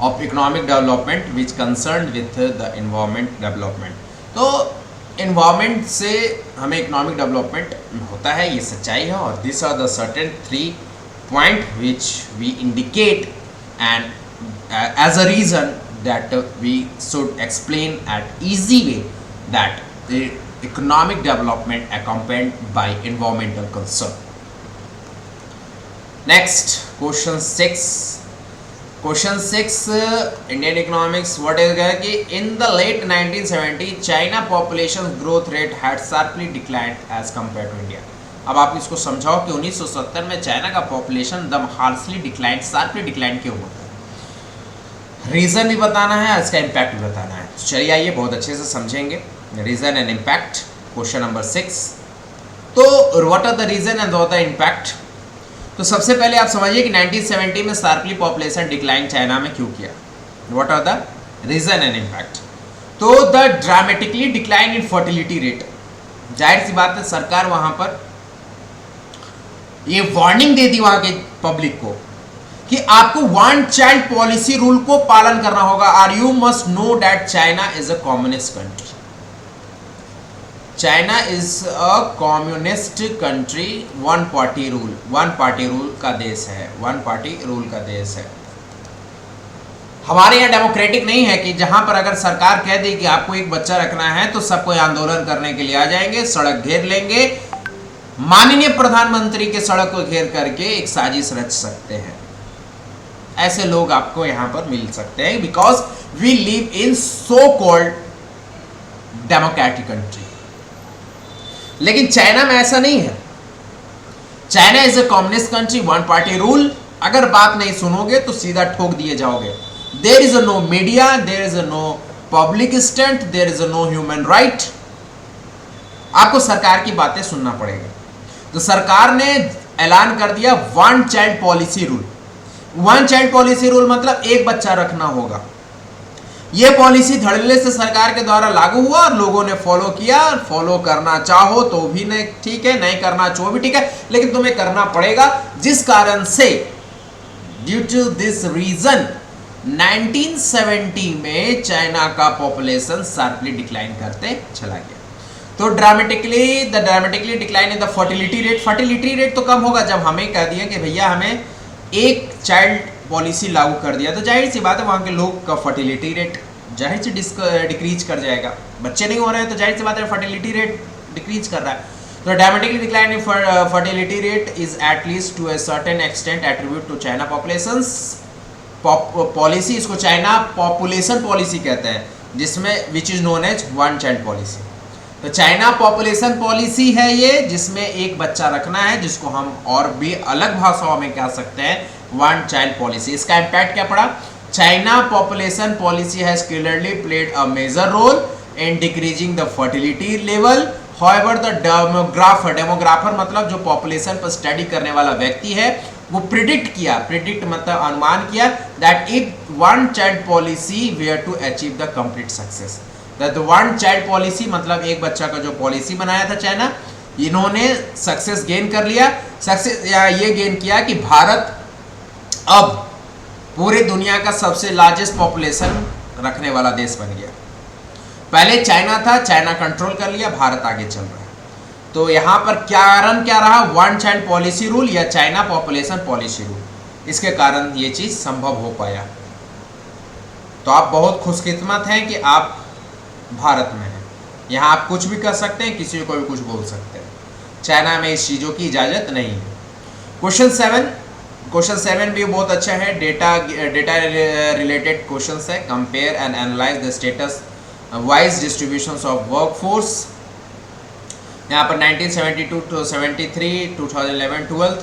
of economic development which concern with the environment development. तो इन्वायरमेंट से हमें इकोनॉमिक डेवलपमेंट होता है, ये सच्चाई है। और this are the certain 3 point which we indicate and as a reason that we should explain at easy way that the economic development accompanied by environmental concern. Next, question 6. Question 6 Indian economics, what is gaya ki in the late 1970 China population growth rate had sharply declined as compared to India. अब आप इसको समझाओ कि 1970 में China का population दम हार्सली decline, sharply decline क्यों होता है। रीज़न भी बताना है, इसका इम्पैक्ट भी बताना है। चलिए आइए बहुत अच्छे से समझेंगे reason and impact. Question number 6, तो what are the reason and what are the impact. तो सबसे पहले आप समझिए कि 1970 में शार्पली पॉपुलेशन डिक्लाइन चाइना में क्यों किया। What are the reason and impact. तो the dramatically decline in fertility rate, जाहिर सी बात है सरकार वहाँ पर ये वार्निंग दे दी वहाँ के पब्लिक को कि आपको वन चाइल्ड पॉलिसी रूल को पालन करना होगा। Are you must know that China is a communist country. China is a communist country, one party rule का देश है, वन पार्टी रूल का देश है। हमारे यहाँ डेमोक्रेटिक नहीं है कि जहां पर अगर सरकार कह दे कि आपको एक बच्चा रखना है तो सब कोई आंदोलन करने के लिए आ जाएंगे, सड़क घेर लेंगे, माननीय प्रधानमंत्री के सड़क को घेर करके एक साजिश रच सकते हैं। ऐसे लोग आपको यहां पर मिल सकते हैं because we live in so called democratic country. लेकिन चाइना में ऐसा नहीं है। China is a communist country, one party rule. अगर बात नहीं सुनोगे तो सीधा ठोक दिए जाओगे। There is a no media, there is a no public stunt, there is a no human right. आपको सरकार की बातें सुनना पड़ेगा। तो सरकार ने ऐलान कर दिया one child policy rule. One child policy rule मतलब एक बच्चा रखना होगा। यह पॉलिसी धड़ल्ले से सरकार के द्वारा लागू हुआ और लोगों ने फॉलो किया। फॉलो करना चाहो तो भी नहीं ठीक है, नहीं करना चाहो भी ठीक है, लेकिन तुम्हें करना पड़ेगा। जिस कारण से ड्यू टू दिस रीजन 1970 में चाइना का पॉपुलेशन शार्पली डिक्लाइन करते चला गया। तो dramatically decline in the fertility rate. Fertility rate तो कम होगा जब हमें कह दिया कि भैया हमें एक चाइल्ड पॉलिसी लागू कर दिया, तो जाहिर सी बात है वहाँ के लोग का फर्टिलिटी रेट जाहिर से डिक्रीज कर जाएगा। बच्चे नहीं हो रहे हैं तो जाहिर सी बात है फर्टिलिटी रेट डिक्रीज कर रहा है। तो dramatically decline in fertility rate is at least to a certain extent attribute to China populations policy. इसको चाइना पॉपुलेशन पॉलिसी कहते हैं, जिसमें which is known as one child policy. तो चाइना पॉपुलेशन पॉलिसी है ये, जिसमें एक बच्चा रखना है, जिसको हम और भी अलग भाषाओं में कह सकते हैं वन चाइल्ड पॉलिसी। इसका इम्पैक्ट क्या पड़ा? China population policy has clearly played a major role in decreasing the fertility level. However the demographer मतलब जो पॉपुलेशन पर स्टडी करने वाला व्यक्ति है, वो प्रिडिक्ट मतलब अनुमान किया that if one child policy were to achieve the complete success. The one child policy मतलब एक बच्चा का जो पॉलिसी बनाया था चाइना, इन्होंने सक्सेस गेन कर लिया। सक्सेस ये गेन किया कि भारत अब पूरे दुनिया का सबसे लार्जेस्ट पॉपुलेशन रखने वाला देश बन गया। पहले चाइना था, चाइना कंट्रोल कर लिया, भारत आगे चल रहा है। तो यहाँ पर कारण क्या रहा? वन चाइल्ड पॉलिसी रूल या चाइना पॉपुलेशन पॉलिसी रूल। इसके कारण ये चीज़ संभव हो पाया। तो आप बहुत खुशकिस्मत हैं कि आप भारत में हैं। यहाँ आप कुछ भी कर सकते हैं, किसी को भी कुछ बोल सकते हैं। चाइना में इस चीज़ों की इजाज़त नहीं है। क्वेश्चन 7 भी बहुत अच्छा है। डेटा रिलेटेड क्वेश्चन है। Compare and analyse the status wise distributions of workforce. यहाँ पर 1972 to 73, 2011, 12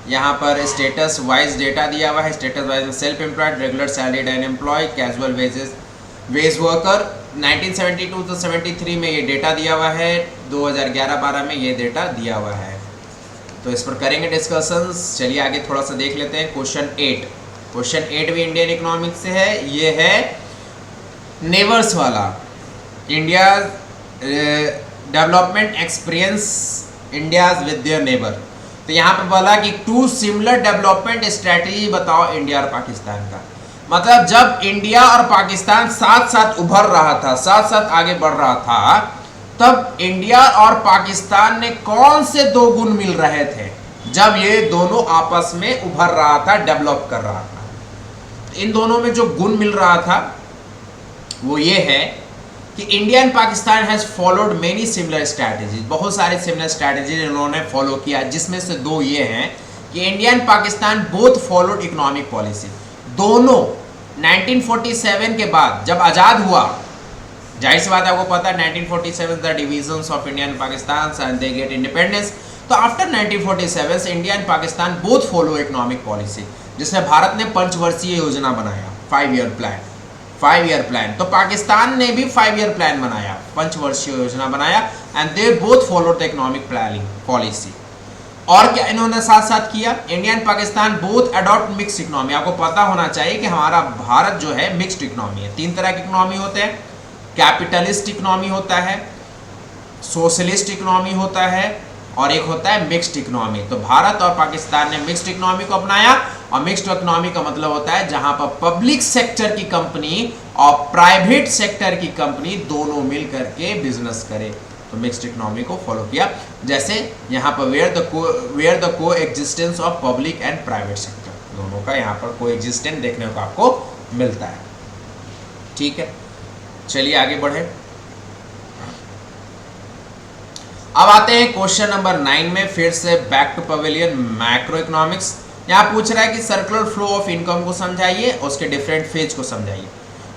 यहाँ पर स्टेटस वाइज डेटा दिया हुआ है। Status wise self employed, regular salaried and employ, casual wage worker. 1972 to 73 में ये डेटा दिया हुआ है। 2011-12 में ये डेटा दिया हुआ है। तो इस पर करेंगे डिस्कशंस। चलिए आगे थोड़ा सा देख लेते हैं। क्वेश्चन 8 भी इंडियन इकोनॉमिक्स से है। ये है नेबर्स वाला, India development experience India's with their neighbour. तो यहाँ पर बोला कि 2 सिमिलर डेवलपमेंट स्ट्रैटेजी बताओ इंडिया और पाकिस्तान का। मतलब जब इंडिया और पाकिस्तान साथ साथ उभर रहा था, साथ साथ आगे बढ़ रहा था, तब इंडिया और पाकिस्तान ने कौन से दो गुण मिल रहे थे? जब ये दोनों आपस में उभर रहा था, डेवलप कर रहा था। इन दोनों में जो गुण मिल रहा था वो ये है कि India and Pakistan has followed many similar strategies, बहुत सारे सिमिलर स्ट्रैटेजीज इन्होंने फॉलो किया, जिसमें से दो ये हैं कि India and Pakistan both followed economic policy. दोनों 1947 के बाद जब आज़ाद हुआ, जाहिर सी बात है आपको पता है 1947 the divisions of India and Pakistan and they get independence. तो आफ्टर 1947 से India and Pakistan both follow economic policy, जिसमें भारत ने पंचवर्षीय योजना बनाया, 5 ईयर प्लान। तो पाकिस्तान ने भी 5 ईयर प्लान बनाया, पंचवर्षीय योजना बनाया, and they both followed the economic planning policy. और क्या इन्होंने साथ साथ किया? India and Pakistan both adopt mixed economy. आपको पता होना चाहिए कि हमारा भारत जो है मिक्स्ड इकोनॉमी है। 3 तरह की इकोनॉमी होते हैं, कैपिटलिस्ट इकोनॉमी होता है, सोशलिस्ट इकोनॉमी होता है, और एक होता है मिक्स्ड इकोनॉमी। तो भारत और पाकिस्तान ने मिक्स्ड इकोनॉमी को अपनाया, और मिक्स्ड इकोनॉमी का मतलब होता है जहां पर पब्लिक सेक्टर की कंपनी और प्राइवेट सेक्टर की कंपनी दोनों मिल करके बिजनेस करे। तो मिक्स्ड इकोनॉमी को फॉलो किया, जैसे यहाँ पर वेयर द को existence of public and private sector, दोनों का यहाँ पर को एग्जिस्टेंस देखने को आपको मिलता है। ठीक है, चलिए आगे बढ़े। अब आते हैं क्वेश्चन नंबर 9 में, फिर से back to pavilion macro economics. यहाँ पूछ रहा है कि सर्कुलर फ्लो ऑफ इनकम को समझाइए, उसके डिफरेंट फेज को समझाइए।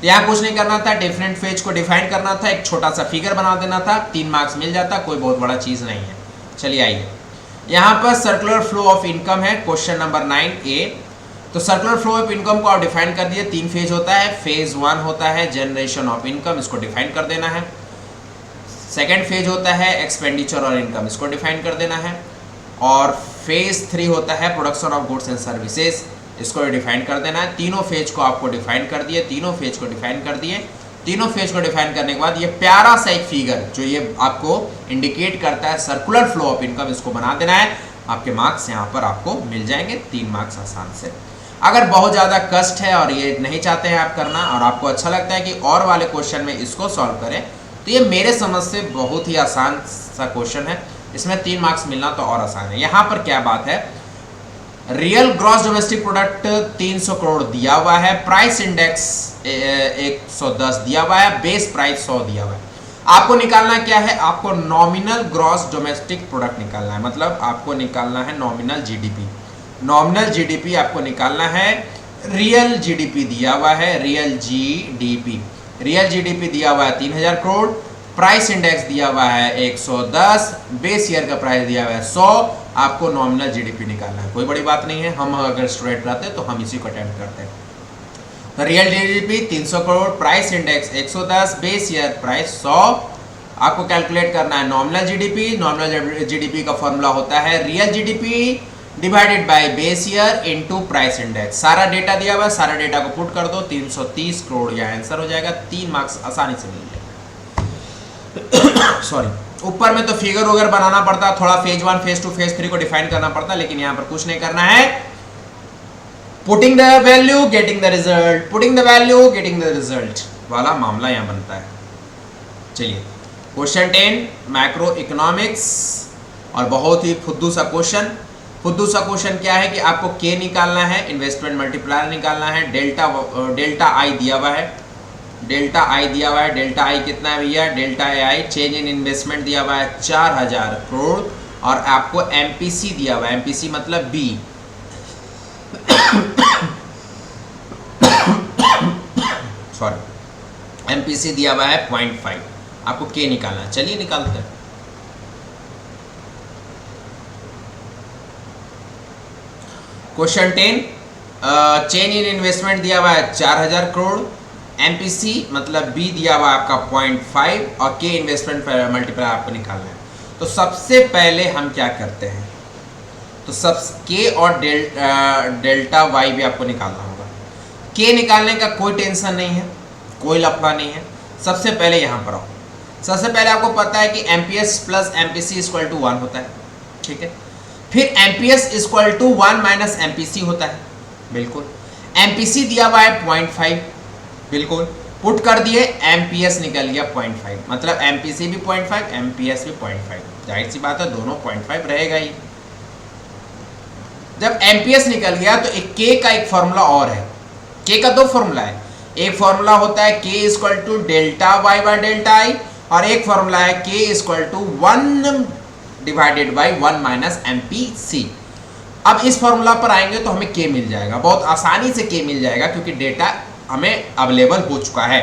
तो यहाँ कुछ नहीं करना था, डिफरेंट फेज को डिफाइन करना था, एक छोटा सा फिगर बना देना था, 3 मार्क्स मिल जाता, कोई बहुत बड़ा चीज नहीं है। चलिए आइए, यहाँ पर सर्कुलर फ्लो ऑफ इनकम है, क्वेश्चन नंबर 9A। तो सर्कुलर फ्लो ऑफ इनकम को आप डिफाइन कर दिए, 3 फेज होता है। फेज 1 होता है जनरेशन ऑफ इनकम, इसको डिफाइन कर देना है। सेकेंड फेज होता है एक्सपेंडिचर और इनकम, इसको डिफाइन कर देना है। और फेज 3 होता है production of goods and services, इसको डिफाइन कर देना है। तीनों फेज को आपको डिफाइन कर दिए, तीनों फेज को डिफाइन कर दिए। तीनों फेज को डिफाइन करने के बाद ये प्यारा सा एक फिगर जो ये आपको इंडिकेट करता है सर्कुलर फ्लो ऑफ इनकम, इसको बना देना है। आपके मार्क्स यहाँ पर आपको मिल जाएंगे, 3 मार्क्स आसान से। अगर बहुत ज़्यादा कष्ट है और ये नहीं चाहते हैं आप करना, और आपको अच्छा लगता है कि और वाले क्वेश्चन में इसको सॉल्व करें, तो ये मेरे समझ से बहुत ही आसान सा क्वेश्चन है, इसमें 3 मार्क्स मिलना तो और आसान है। यहाँ पर क्या बात है, real gross domestic product 300 crore दिया हुआ है, प्राइस इंडेक्स 110 दिया हुआ है, बेस प्राइस 100 दिया हुआ है। आपको निकालना क्या है? आपको नॉमिनल ग्रॉस डोमेस्टिक प्रोडक्ट निकालना है, मतलब आपको निकालना है नॉमिनल जीडीपी। नॉमिनल जीडीपी आपको निकालना है। रियल जीडीपी दिया हुआ है, रियल जीडीपी दिया हुआ है 3000 करोड़, प्राइस इंडेक्स दिया हुआ है 110, बेस ईयर का प्राइस दिया हुआ है 100। आपको नॉमिनल जीडीपी निकालना है, कोई बड़ी बात नहीं है। हम अगर स्टूडेंट रहते तो हम इसी को अटेम्प्ट करते हैं। तो real GDP 300 crore, price index 110, base year price 100। आपको कैलकुलेट करना है नॉमिनल जीडीपी। नॉमिनल जीडीपी का फॉर्मूला होता है real GDP divided by base year into price index. सारा डेटा दिया हुआ है, सारा डेटा को पुट कर दो, 330 करोड़ यह आंसर हो जाएगा। 3 मार्क्स आसानी से मिल जाएगा। सॉरी, ऊपर में तो फिगर वगैरह बनाना पड़ता, थोड़ा फेज 1 फेज 2 फेज 3 को डिफाइन करना पड़ता, लेकिन यहाँ पर कुछ नहीं करना है। Putting the value getting the result, putting the value getting the result वाला मामला यहाँ बनता है। चलिए क्वेश्चन 10 मैक्रो इकोनॉमिक्स, और बहुत ही फुद्दू सा क्वेश्चन। फुद्दू सा क्वेश्चन क्या है कि आपको के निकालना है, इन्वेस्टमेंट मल्टीप्लायर निकालना है, डेल्टा आई दिया हुआ है, डेल्टा आई दिया हुआ है। डेल्टा आई कितना है भैया? Delta I change in investment दिया हुआ है 4000 करोड़, और आपको एमपीसी दिया हुआ है, एमपीसी मतलब बी सॉरी एमपीसी दिया हुआ है 0.5। आपको के निकालना है, चलिए निकालते हैं। क्वेश्चन 10 चेंज इन इन्वेस्टमेंट दिया हुआ है 4000 करोड़, एमपीसी मतलब बी दिया हुआ आपका 0.5, और के इन्वेस्टमेंट मल्टीप्लायर आपको निकालना है। तो सबसे पहले हम क्या करते हैं, तो सब के और डेल्टा वाई भी आपको निकालना होगा। के निकालने का कोई टेंशन नहीं है, कोई लफड़ा नहीं है। सबसे पहले यहाँ पर आओ, सबसे पहले आपको पता है कि MPS plus MPC equal to 1 होता है, ठीक है। फिर MPS equal to 1 minus MPC होता है, बिल्कुल। एमपीसी दिया हुआ है 0.5, बिल्कुल पुट कर दिए, एमपीएस निकल गया 0.5, मतलब एमपीसी भी 0.5, एमपीएस भी 0.5, जाहिर सी बात है दोनों 0.5 रहेगा ही। जब एमपीएस निकल गया तो एक के का एक फॉर्मूला और है, के का दो फॉर्मूला है, एक फॉर्मूला होता है K equal to delta Y by delta I, और एक फॉर्मूला है K equal to 1 divided by 1 minus MPC. अब इस फॉर्मूला पर आएंगे तो हमें के मिल जाएगा, बहुत आसानी से के मिल जाएगा क्योंकि डेटा हमें अवेलेबल हो चुका है।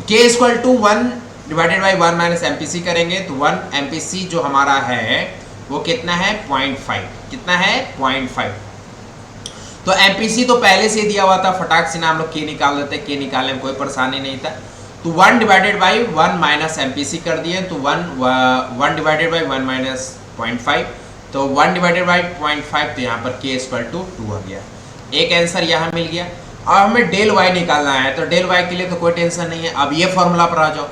K equal to 1 divided by 1 minus MPC करेंगे तो 1 एमपीसी जो हमारा है वो कितना है 0.5, कितना है 0.5। तो एमपीसी तो पहले से दिया हुआ था, फटाक से ना हम लोग के निकाल देते, के निकालने में कोई परेशानी नहीं था। तो 1 डिवाइडेड बाई 1 माइनस एमपीसी कर दिए, तो 1 डिवाइडेड बाई 1 माइनस 0.5, तो 1 डिवाइडेड बाई 0.5, तो यहाँ पर के इक्वल टू 2 आ गया। एक आंसर यहाँ मिल गया। अब हमें डेल वाई निकालना है, तो डेल वाई के लिए तो कोई टेंशन नहीं है। अब ये फॉर्मूला पर आ जाओ,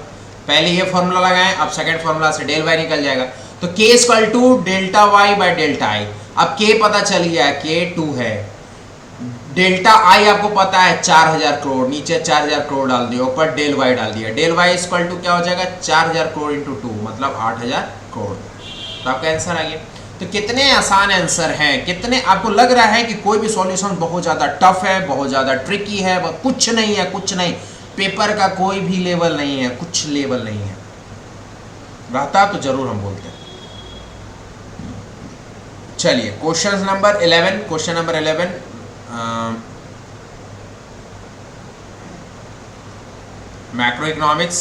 पहले ये फॉर्मूला लगाएं, अब सेकंड फॉर्मूला से डेल वाई निकल जाएगा, तो K equal to delta Y by delta I. अब के पता चल गया, के 2 है, डेल्टा आई आपको पता है 4000 करोड़, नीचे 4000 करोड़ डाल दिया, ऊपर डेल वाई डाल दिया, डेल वाई इक्वल टू क्या हो जाएगा 4000 करोड़ इंटू 2 मतलब 8000 करोड़। तो आपका आंसर आ गया। तो कितने आसान आंसर हैं, कितने आपको लग रहा है कि कोई भी सॉल्यूशन बहुत ज़्यादा टफ है, बहुत ज़्यादा ट्रिकी है, कुछ नहीं है, कुछ नहीं, पेपर का कोई भी लेवल नहीं है, कुछ लेवल नहीं है, रहता तो जरूर हम बोलते हैं। चलिए question number 11, question number 11 macro economics,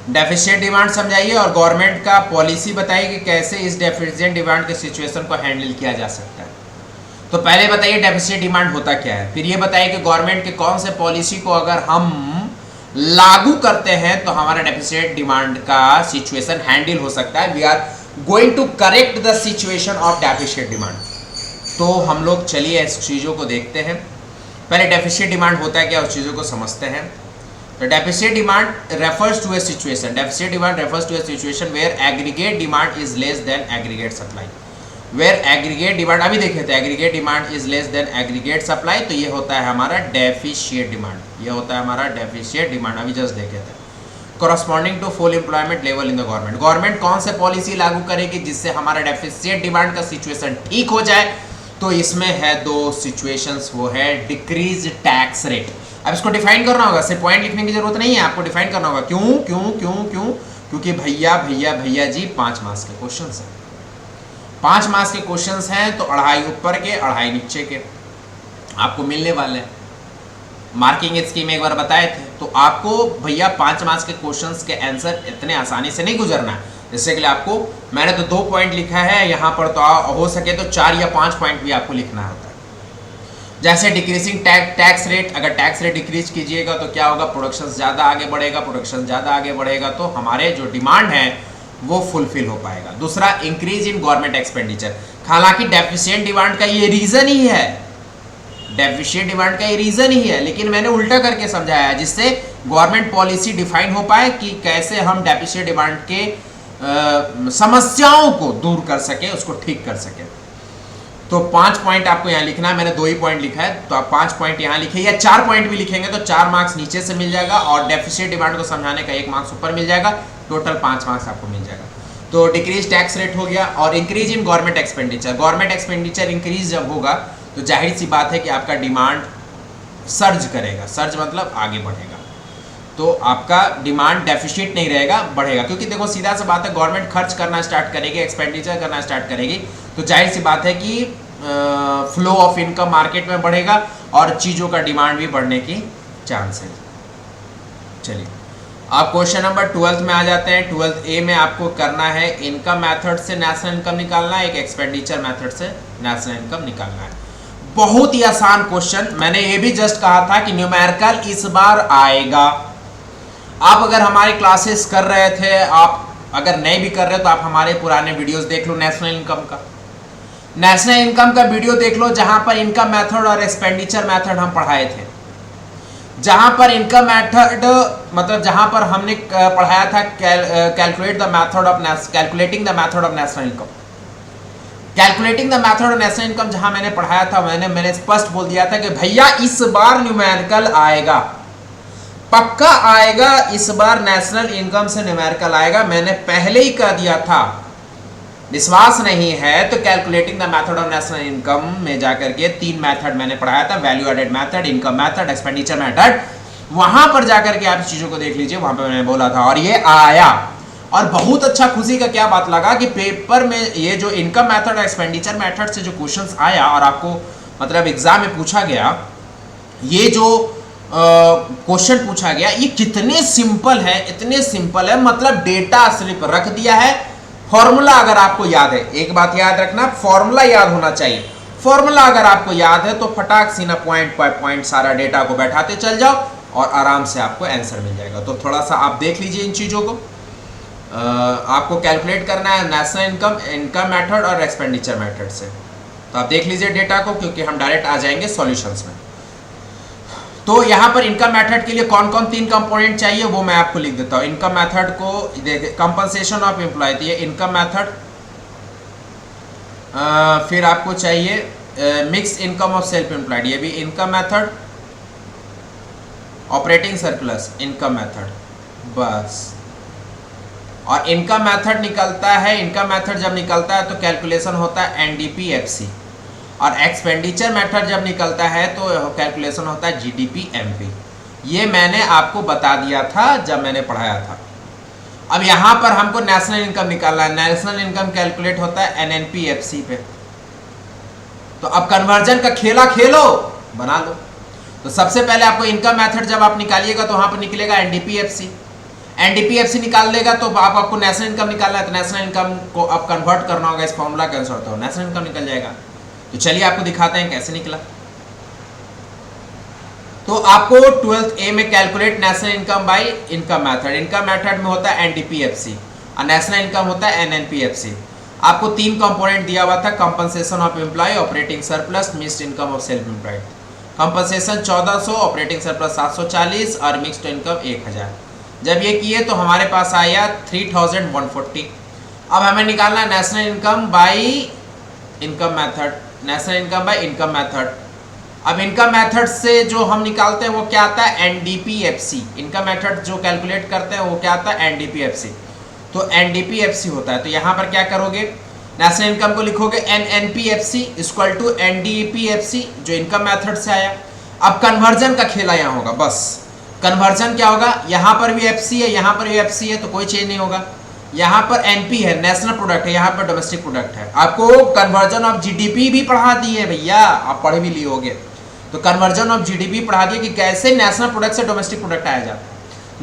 deficient demand समझाइए और गवर्नमेंट का पॉलिसी बताइए कि कैसे इस डेफिशिएंट डिमांड के सिचुएशन को हैंडल किया जा सकता है। तो पहले बताइए डेफिशिएंट डिमांड होता क्या है, फिर ये बताइए कि गवर्नमेंट के कौन से पॉलिसी को अगर हम लागू करते हैं तो हमारा डेफिशिएंट डिमांड का सिचुएशन हैंडल हो सकता है। We are going to correct the situation of deficient demand. तो हम लोग चलिए इस चीज़ों को देखते हैं। पहले डेफिशिएंट डिमांड होता है क्या, उस चीज़ों को समझते हैं। तो deficient demand refers to a situation, deficient demand refers to a situation where aggregate demand is less than aggregate supply. Where aggregate demand, अभी देखे थे, aggregate demand is less than aggregate supply, तो ये होता है हमारा डेफिशिएंट डिमांड, ये होता है हमारा डेफिशिएंट डिमांड, अभी जस्ट देखे थे। Corresponding to full employment level in the government, government कौन से पॉलिसी लागू करेगी जिससे हमारा डेफिशिएंट डिमांड का सिचुएशन ठीक हो जाए, तो इसमें है दो सिचुएशंस, वो है डिक्रीज टैक्स रेट। अब इसको डिफाइन करना होगा, सिर्फ पॉइंट लिखने की जरूरत नहीं है, आपको डिफाइन करना होगा। क्यों क्यों क्यों क्यों? क्योंकि भैया भैया भैया जी 5 मार्क्स के क्वेश्चंस हैं, 5 मार्क्स के क्वेश्चंस हैं, तो 2.5 ऊपर के 2.5 नीचे के आपको मिलने वाले हैं। मार्किंग स्कीम एक बार बताए थे, तो आपको भैया 5 मार्क्स के क्वेश्चंस के आंसर इतने आसानी से नहीं गुजरना है। इससे के लिए आपको, मैंने तो 2 पॉइंट लिखा है, यहाँ पर तो हो सके तो 4 या 5 पॉइंट भी आपको लिखना होता है। जैसे डिक्रीजिंग टैक्स रेट, अगर टैक्स रेट डिक्रीज कीजिएगा तो क्या होगा, प्रोडक्शन ज़्यादा आगे बढ़ेगा, प्रोडक्शन ज़्यादा आगे बढ़ेगा तो हमारे जो डिमांड है वो फुलफिल हो पाएगा। दूसरा, इंक्रीज इन गवर्नमेंट एक्सपेंडिचर, हालांकि डेफिशिएंट डिमांड का ये रीज़न ही है, डेफिशिएंट डिमांड का ये रीज़न ही है, लेकिन मैंने उल्टा करके समझाया है जिससे गवर्नमेंट पॉलिसी डिफाइन हो पाए कि कैसे हम डेफिशिएंट डिमांड के समस्याओं को दूर कर सके, उसको ठीक कर सके। तो 5 पॉइंट आपको यहाँ लिखना है, मैंने 2 ही पॉइंट लिखा है, तो आप 5 पॉइंट यहाँ लिखे, या 4 पॉइंट भी लिखेंगे तो 4 मार्क्स नीचे से मिल जाएगा और डेफिशिएंट डिमांड को समझाने का 1 मार्क्स ऊपर मिल जाएगा, टोटल 5 मार्क्स आपको मिल जाएगा। तो डिक्रीज टैक्स रेट हो गया, और increase in government expenditure, government expenditure increase जब होगा तो जाहिर सी बात है कि आपका डिमांड सर्ज करेगा, सर्ज मतलब आगे बढ़ेगा, तो आपका डिमांड डेफिशिएंट नहीं रहेगा, बढ़ेगा। क्योंकि देखो सीधा सी बात है, गवर्नमेंट खर्च करना स्टार्ट करेगी, एक्सपेंडिचर करना स्टार्ट करेगी, तो जाहिर सी बात है कि फ्लो ऑफ इनकम मार्केट में बढ़ेगा और चीज़ों का डिमांड भी बढ़ने की चांस है। चलिए आप क्वेश्चन नंबर 12 में आ जाते हैं। 12 ए में आपको करना है इनकम मेथड से नेशनल इनकम निकालना है, एक एक्सपेंडिचर मेथड से नेशनल इनकम निकालना है। बहुत ही आसान क्वेश्चन, मैंने ये भी जस्ट कहा था कि न्यूमेरिकल इस बार आएगा। आप अगर हमारी क्लासेस कर रहे थे, आप अगर नहीं भी कर रहे हो तो आप हमारे पुराने वीडियोस देख लो, नेशनल इनकम का, नेशनल इनकम का वीडियो देख लो, जहां पर इनकम मेथड और एक्सपेंडिचर मेथड हम पढ़ाए थे। जहां पर इनकम मेथड मतलब जहां पर हमने पढ़ाया था calculate the method of calculating the method of national income, calculating the method of national income जहां मैंने पढ़ाया था, मैंने स्पष्ट बोल दिया था कि भैया इस बार न्यूमेरिकल आएगा, पक्का आएगा, इस बार नेशनल इनकम से न्यूमेरिकल आएगा। मैंने पहले ही कह दिया था। विश्वास नहीं है तो calculating the method of national income में जाकर के 3 मेथड मैंने पढ़ाया था, value added method, income method, expenditure method. वहां पर जाकर के आप इस चीजों को देख लीजिए, वहां पर मैंने बोला था और ये आया। और बहुत अच्छा खुशी का क्या बात लगा कि पेपर में ये जो इनकम मेथड और एक्सपेंडिचर मेथड से जो क्वेश्चंस आया और आपको मतलब एग्जाम में पूछा गया, ये जो क्वेश्चन पूछा गया ये कितने सिंपल है, इतने सिंपल है, मतलब डेटा सिर्फ रख दिया है। फॉर्मूला अगर आपको याद है, एक बात याद रखना, फॉर्मूला याद होना चाहिए। फॉर्मूला अगर आपको याद है तो फटाक सीना पॉइंट बाय पॉइंट सारा डेटा को बैठाते चल जाओ और आराम से आपको आंसर मिल जाएगा। तो थोड़ा सा आप देख लीजिए इन चीज़ों को। आपको कैलकुलेट करना है नेशनल इनकम, इनकम मेथड और एक्सपेंडिचर मेथड से। तो आप देख लीजिए डेटा को, क्योंकि हम डायरेक्ट आ जाएंगे सॉल्यूशंस में। तो यहाँ पर इनकम मेथड के लिए कौन कौन 3 कंपोनेंट चाहिए वो मैं आपको लिख देता हूँ। इनकम मेथड को देखिए, कंपनसेशन ऑफ एम्प्लॉय, ये इनकम मेथड। फिर आपको चाहिए mix income of self employed, ये भी income method. Operating surplus, income method, बस। और इनकम मेथड निकलता है, इनकम मेथड जब निकलता है तो कैलकुलेशन होता है एनडीपी-एफसी, और एक्सपेंडिचर मेथड जब निकलता है तो कैलकुलेशन होता है जीडीपी-एमपी। ये मैंने आपको बता दिया था जब मैंने पढ़ाया था। अब यहाँ पर हमको नेशनल इनकम निकालना है। नेशनल इनकम कैलकुलेट होता है एनएनपी-एफसी पे। तो अब कन्वर्जन का खेला खेलो, बना लो। तो सबसे पहले आपको इनकम मेथड जब आप निकालिएगा तो वहाँ पर निकलेगा एनडीपी-एफसी। एनडीपी-एफसी निकाल लेगा तो आपको नेशनल इनकम निकालना है, तो नेशनल इनकम को अब कन्वर्ट करना होगा इस फॉर्मूला के अनुसार, तो नेशनल इनकम निकल जाएगा। तो चलिए आपको दिखाते हैं कैसे निकला। तो आपको 12th ए में calculate national income by income method, income method में होता है एनडीपी-एफसी और नेशनल इनकम होता है एनएनपी-एफसी। आपको 3 कंपोनेंट दिया हुआ था, compensation of employ, operating surplus, mixed income of self employed. Compensation 1400, operating surplus 740 और मिक्स्ड इनकम 1000। जब ये किए तो हमारे पास आया 3140। अब हमें निकालना है national income by income method, national income by income method. अब इनकम मेथड से जो हम निकालते हैं वो क्या आता है, एनडीपी-एफसी। इनकम मेथड जो कैलकुलेट करते हैं वो क्या आता है, एनडीपी-एफसी। तो एनडीपी-एफसी होता है। तो यहाँ पर क्या करोगे, नेशनल इनकम को लिखोगे एनएनपी-एफसी इक्वल टू एनडीपी-एफसी जो इनकम मेथड से आया। अब कन्वर्जन का खेला यहाँ होगा, बस। कन्वर्जन क्या होगा, यहाँ पर भी एफसी है, यहाँ पर भी एफसी है, तो कोई चेंज नहीं होगा। यहाँ पर एनपी है, नेशनल प्रोडक्ट है, यहाँ पर डोमेस्टिक प्रोडक्ट है। आपको कन्वर्जन ऑफ जीडीपी भी पढ़ा दी है भैया, आप पढ़ भी लिए होगे। तो कन्वर्जन ऑफ जीडीपी पढ़ा दिया कि कैसे नेशनल प्रोडक्ट से डोमेस्टिक प्रोडक्ट आया जाता है।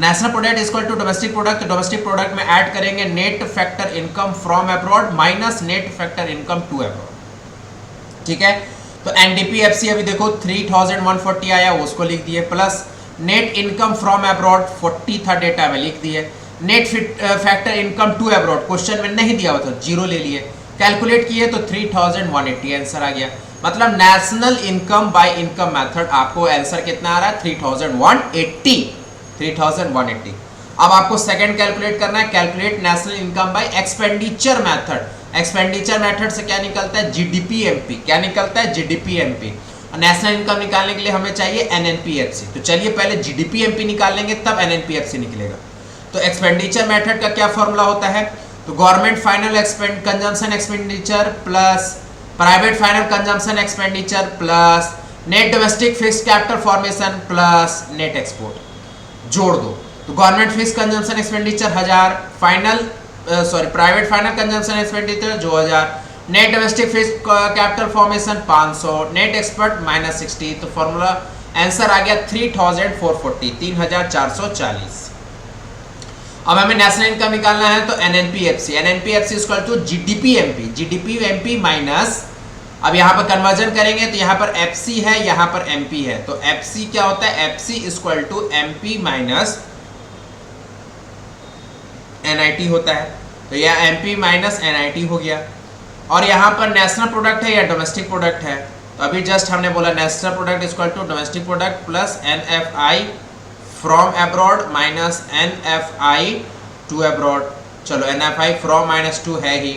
National product equal to domestic product, domestic product में ऐड करेंगे net factor income from abroad minus net factor income to abroad. ठीक है, तो एनडीपी-एफसी अभी देखो 3140 आया, उसको लिख दिए, plus net income from abroad 40 था डेटा में, लिख दिए। Net factor income to abroad question में नहीं दिया हुआ था, 0 ले लिए। कैलकुलेट किए तो 3180 आंसर आ गया। मतलब national income by income method आपको आंसर कितना आ रहा है, 3180। अब आपको सेकंड कैलकुलेट करना है, calculate national income by expenditure method. Expenditure method से क्या निकलता है, जीडीपी-एमपी। क्या निकलता है, जीडीपी-एमपी। नेशनल इनकम निकालने के लिए हमें चाहिए एनएनपी-एफसी। तो चलिए पहले जीडीपी-एमपी निकाल लेंगे, तब एनएनपी-एफसी निकलेगा। तो एक्सपेंडिचर मेथड का क्या फॉर्मूला होता है, तो government final consumption expenditure plus private final consumption expenditure plus net domestic fixed capital formation plus net export, जोड़ दो। तो government fixed consumption expenditure 1000, private final consumption expenditure 2000, net domestic fixed capital formation 500, net export -60। तो formula answer आ गया 3440, 3440। अब हमें national income निकालना है तो NNP FC, NNP FC equal to GDP MP, GDP MP minus, अब यहाँ पर कन्वर्जन करेंगे तो यहाँ पर एफसी है, यहाँ पर एमपी है। तो एफसी क्या होता है, FC equal to MP minus NIT होता है। तो यह एमपी माइनस एनआईटी हो गया। और यहाँ पर नेशनल प्रोडक्ट है या डोमेस्टिक प्रोडक्ट है, तो अभी जस्ट हमने बोला national product equal to domestic product plus NFI from abroad minus NFI to abroad. चलो एनएफआई फ्रॉम -2 है ही,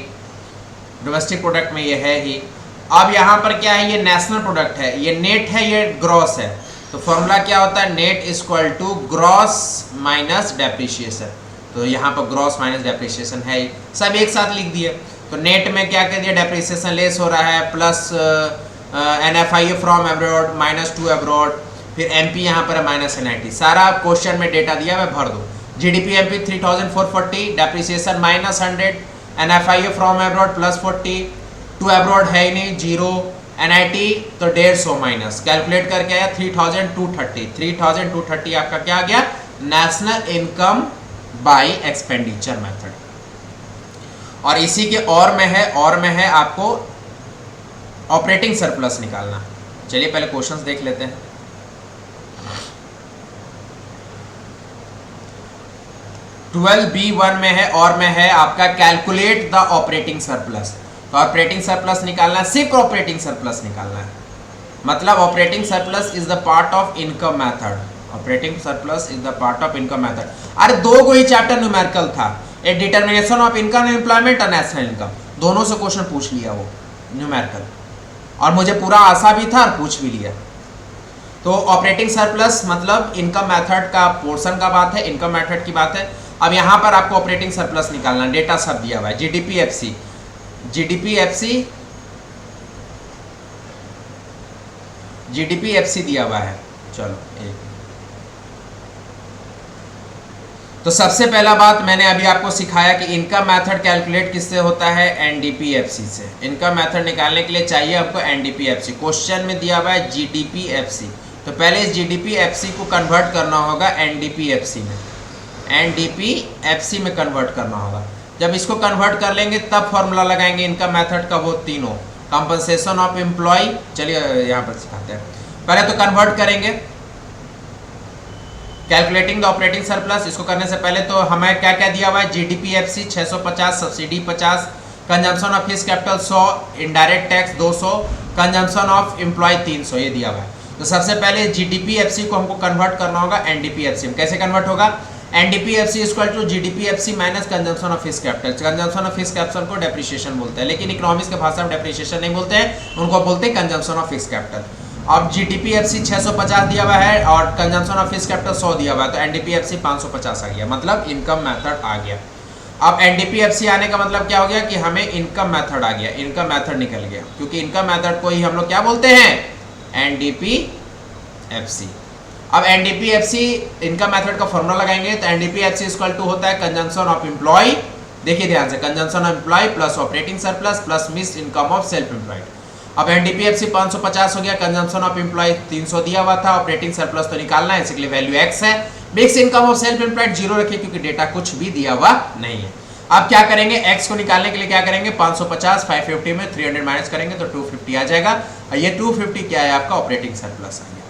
डोमेस्टिक प्रोडक्ट में ये है ही। अब यहाँ पर क्या है, ये नेशनल प्रोडक्ट है, ये नेट है, ये ग्रॉस है। तो फॉर्मूला क्या होता है, net equal to gross minus depreciation. तो यहाँ पर ग्रॉस माइनस डेप्रिशिएशन है ही, सब एक साथ लिख दिए। तो नेट में क्या कर दिया, डेप्रिसिएशन लेस हो रहा है, plus NFIA from abroad -2 abroad, फिर MP यहाँ पर है -NIT। सारा क्वेश्चन में डेटा दिया मैं भर दूँ। GDP MP 3440, depreciation -100, NFIA from abroad +40, 2 abroad है ही नहीं, 0, NIT तो 150 माइनस, कैलकुलेट करके आया 3230। 3230 आपका क्या आ गया, national income by expenditure method. और इसी के और में है आपको ऑपरेटिंग सरप्लस निकालना। चलिए पहले क्वेश्चंस देख लेते हैं। B1 में है और में है आपका कैलकुलेट द ऑपरेटिंग सरप्लस। तो ऑपरेटिंग सरप्लस निकालना है, सिर्फ ऑपरेटिंग सरप्लस निकालना है। मतलब operating surplus is the part of income method. Operating surplus is the part of income method. अरे दो को ही चैप्टर न्यूमेरिकल था, ए डिटर्मिनेशन ऑफ इनकम एम्प्लॉयमेंट और नेशनल इनकम, दोनों से क्वेश्चन पूछ लिया वो न्यूमेरिकल, और मुझे पूरा आशा भी था और पूछ भी लिया। तो ऑपरेटिंग सरप्लस मतलब इनकम मेथड का पोर्शन का बात है, इनकम मेथड की बात है। अब यहाँ पर आपको ऑपरेटिंग सरप्लस निकालना, डेटा सब दिया हुआ है, GDP FC दिया हुआ है। चलो एक, तो सबसे पहला बात मैंने अभी आपको सिखाया कि इनकम मेथड कैलकुलेट किससे होता है, NDPFC से। इनकम मेथड निकालने के लिए चाहिए आपको NDPFC। क्वेश्चन में दिया हुआ है GDPFC, तो पहले इस GDPFC को कन्वर्ट करना होगा NDPFC में, NDPFC में कन्वर्ट करना होगा। जब इसको कन्वर्ट कर लेंगे तब फॉर्मूला लगाएंगे इनकम मेथड का, वो तीनों, कंपनसेशन ऑफ एम्प्लॉय। चलिए यहाँ पर सिखाते हैं, पहले तो कन्वर्ट करेंगे, कैलकुलेटिंग द ऑपरेटिंग सरप्लस। इसको करने से पहले तो हमें क्या क्या दिया हुआ है, GDPFC 650, subsidy 50, consumption of fix capital 100, indirect tax 200, consumption of employ 300, ये दिया हुआ है। तो सबसे पहले GDPFC को हमको कन्वर्ट करना होगा NDPFC में। कैसे कन्वर्ट होगा, NDPFC equal to GDPFC minus consumption of fix capital. Consumption of fix capital को डेप्रिसिएशन बोलते हैं, लेकिन इकोनॉमिक्स के भाषा में डेप्रिसिएशन नहीं बोलते हैं, उनको बोलते हैं कंजम्पशन ऑफ फिक्स कैपिटल। अब GDPFC 650 दिया हुआ है और कंजम्पशन ऑफ फिक्स कैपिटल 100 दिया हुआ है, तो NDPFC 550 आ गया, मतलब इनकम मेथड आ गया। अब NDPFC आने का मतलब क्या हो गया कि हमें इनकम मेथड आ गया, इनकम मेथड निकल गया, क्योंकि इनकम मेथड को ही हम लोग क्या बोलते हैं, NDPFC। अब NDPFC इनकम मेथड का फॉर्मूला लगाएंगे, तो NDPFC इक्वल टू होता है कंजम्पशन ऑफ एम्प्लॉय, देखिए ध्यान से, consumption of employ plus operating surplus plus mixed income of self employed. अब NDPFC 550 हो गया, कंजम्पशन ऑफ एम्प्लॉय 300 दिया हुआ था, ऑपरेटिंग सरप्लस तो निकालना है, इसलिए वैल्यू x है। Mix income of self employed 0 रखिए, क्योंकि डेटा कुछ भी दिया हुआ नहीं है। अब क्या करेंगे, x को निकालने के लिए क्या करेंगे, 550 550 में 300 माइनस करेंगे तो 250 आ जाएगा, और ये 250 क्या है आपका ऑपरेटिंग सरप्लस आ गया।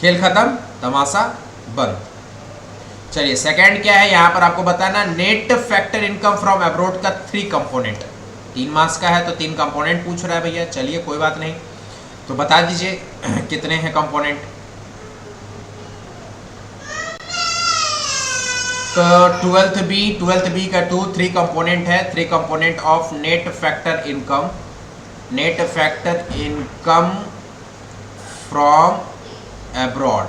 खेल खत्म, तमाशा बंद। चलिए सेकंड क्या है, यहाँ पर आपको बताना, net factor income from abroad का 3 कंपोनेंट। 3 मार्क्स का है तो 3 कंपोनेंट पूछ रहा है भैया, चलिए कोई बात नहीं, तो बता दीजिए कितने हैं कंपोनेंट। तो 12th B का 3 कंपोनेंट है, 3 component of net factor income, net factor income from abroad,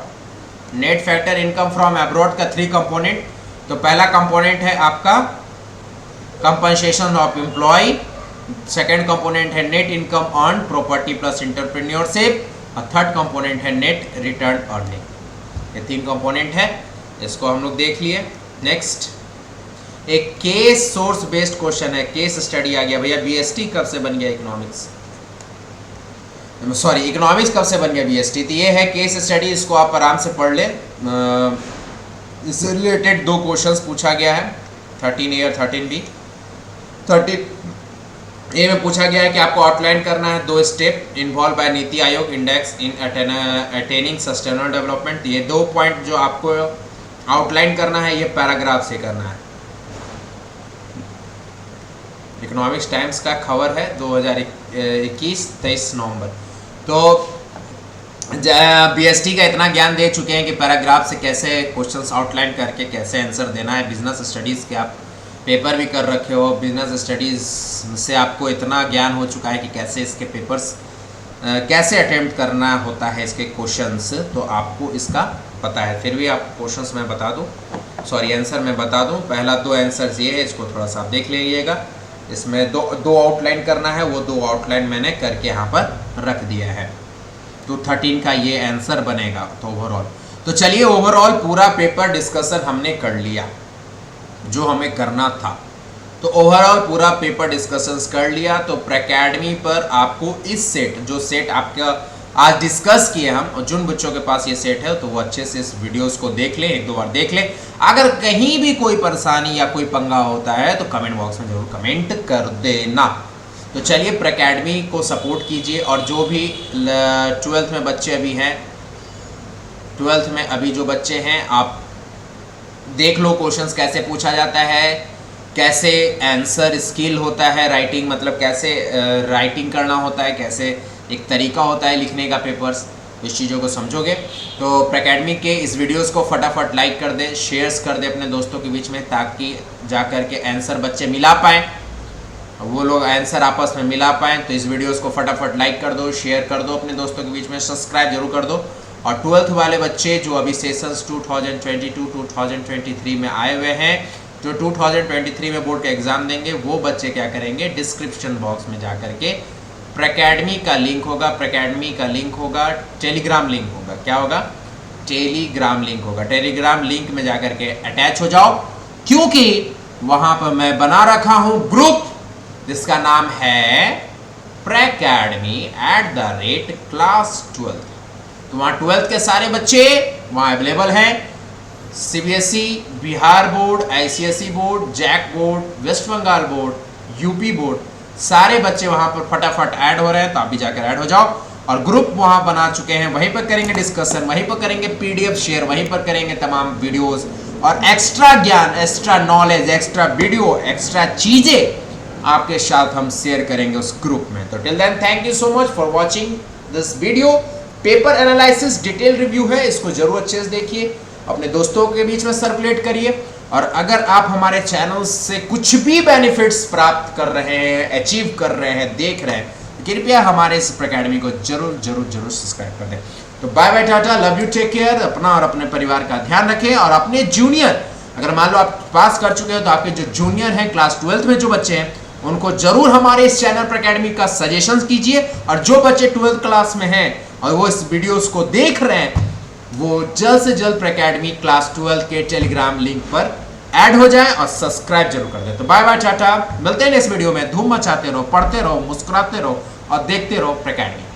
net factor income from abroad का 3 कंपोनेंट। तो पहला कंपोनेंट है आपका compensation of employ, second component है net income on property plus entrepreneurship, और third component है net return earning. ये 3 component है, इसको हम लोग देख लिए। नेक्स्ट एक केस सोर्स बेस्ड क्वेश्चन है, केस स्टडी आ गया भैया। BST कब से बन गया इकोनॉमिक्स, सॉरी इकोनॉमिक्स कब से बन गया BST, तो ये है केस स्टडी, इसको आप आराम से पढ़ ले। इससे रिलेटेड 2 क्वेश्चंस पूछा गया है, 13A और 13B। 13A में पूछा गया है कि आपको आउटलाइन करना है 2 step involve bye NITI Aayog index इन अटेनिंग सस्टेनेबल डेवलपमेंट। ये 2 पॉइंट जो आपको आउटलाइन करना है, ये पैराग्राफ से करना है। इकोनॉमिक्स टाइम्स का खबर है 2021 23 नवंबर। तो BST का इतना ज्ञान दे चुके हैं कि पैराग्राफ से कैसे क्वेश्चंस आउटलाइन करके कैसे आंसर देना है, बिजनेस स्टडीज़ के आप पेपर भी कर रखे हो, बिजनेस स्टडीज़ से आपको इतना ज्ञान हो चुका है कि कैसे इसके पेपर्स कैसे अटेम्प्ट करना होता है इसके क्वेश्चंस, तो आपको इसका पता है। फिर भी आप क्वेश्चंस मैं बता दूं, सॉरी आंसर मैं बता दूं। पहला 2 आंसर्स ये है, इसको थोड़ा सा आप देख लीजिएगा। इसमें दो आउटलाइन करना है, वो 2 आउटलाइन मैंने करके यहाँ पर रख दिया है। तो 13 का ये आंसर बनेगा। तो ओवरऑल, तो चलिए ओवरऑल पूरा पेपर डिस्कशन हमने कर लिया जो हमें करना था। तो ओवरऑल पूरा पेपर डिस्कशंस कर लिया। तो Pracademy पर आपको इस सेट, जो सेट आपका आज डिस्कस किए हम, और जिन बच्चों के पास ये सेट है तो वो अच्छे से इस वीडियोस को देख लें, 1-2 बार देख लें। अगर कहीं भी कोई परेशानी या कोई पंगा होता है तो कमेंट बॉक्स में जरूर कमेंट कर देना। तो चलिए Pracademy को सपोर्ट कीजिए। और जो भी 12th में बच्चे अभी हैं, 12th में अभी जो बच्चे हैं, आप देख लो क्वेश्चंस कैसे पूछा जाता है, कैसे आंसर स्किल होता है, राइटिंग मतलब कैसे राइटिंग करना होता है, कैसे एक तरीका होता है लिखने का पेपर्स, इस चीज़ों को समझोगे। तो Pracademy के इस वीडियोस को फटाफट लाइक कर दें, शेयर्स कर दें अपने दोस्तों के बीच में, ताकि जा कर के आंसर बच्चे मिला पाएँ, वो लोग आंसर आपस में मिला पाएँ। तो इस वीडियोस को फटाफट लाइक कर दो, शेयर कर दो अपने दोस्तों के बीच में, सब्सक्राइब जरूर कर दो। और 12th वाले बच्चे जो अभी सेशंस 2022-2023 में आए हुए हैं, जो 2023 में बोर्ड का एग्ज़ाम देंगे, वो बच्चे क्या करेंगे, डिस्क्रिप्शन बॉक्स में जा कर के Pracademy का लिंक होगा, Pracademy का लिंक होगा, टेलीग्राम लिंक होगा, क्या होगा, टेलीग्राम लिंक होगा। टेलीग्राम लिंक में जा कर के अटैच हो जाओ, क्योंकि वहाँ पर मैं बना रखा हूँ ग्रुप जिसका नाम है Pracademy@class 12। तो वहाँ 12th के सारे बच्चे वहाँ अवेलेबल हैं। CBSE, Bihar board, ICSE board, JAC board, West Bengal board, UP board, सारे बच्चे वहाँ पर फटाफट ऐड हो रहे हैं। तो आप भी जाकर ऐड हो जाओ। और ग्रुप वहाँ बना चुके हैं, वहीं पर करेंगे डिस्कशन, वहीं पर करेंगे PDF शेयर, वहीं पर करेंगे तमाम वीडियोस और एक्स्ट्रा ज्ञान, extra knowledge, extra video, extra चीज़ें आपके साथ हम शेयर करेंगे उस ग्रुप में। तो till then thank you so much for watching this video. Paper analysis detail review है, इसको जरूर अच्छे से देखिए, अपने दोस्तों के बीच में सर्कुलेट करिए। और अगर आप हमारे चैनल से कुछ भी बेनिफिट्स प्राप्त कर रहे हैं, अचीव कर रहे हैं, देख रहे हैं, तो कृपया हमारे इस Pracademy को जरूर जरूर जरूर सब्सक्राइब कर दें। तो bye bye, tata, love you, take care. अपना और अपने परिवार का ध्यान रखें। और अपने जूनियर, अगर मान लो आप पास कर चुके हो, तो आपके जो जूनियर हैं, क्लास 12th में जो बच्चे हैं, उनको जरूर हमारे इस चैनल Pracademy का सजेशंस कीजिए। और जो बच्चे 12th क्लास में हैं और वो इस वीडियोस को देख रहे हैं, वो जल्द से जल्द Pracademy क्लास 12 के टेलीग्राम लिंक पर ऐड हो जाए और सब्सक्राइब जरूर कर दे। तो बाय बाय, टाटा, मिलते हैं इस वीडियो में। धूम मचाते रहो, पढ़ते रहो, मुस्कुराते रहो और देखते रहो Pracademy।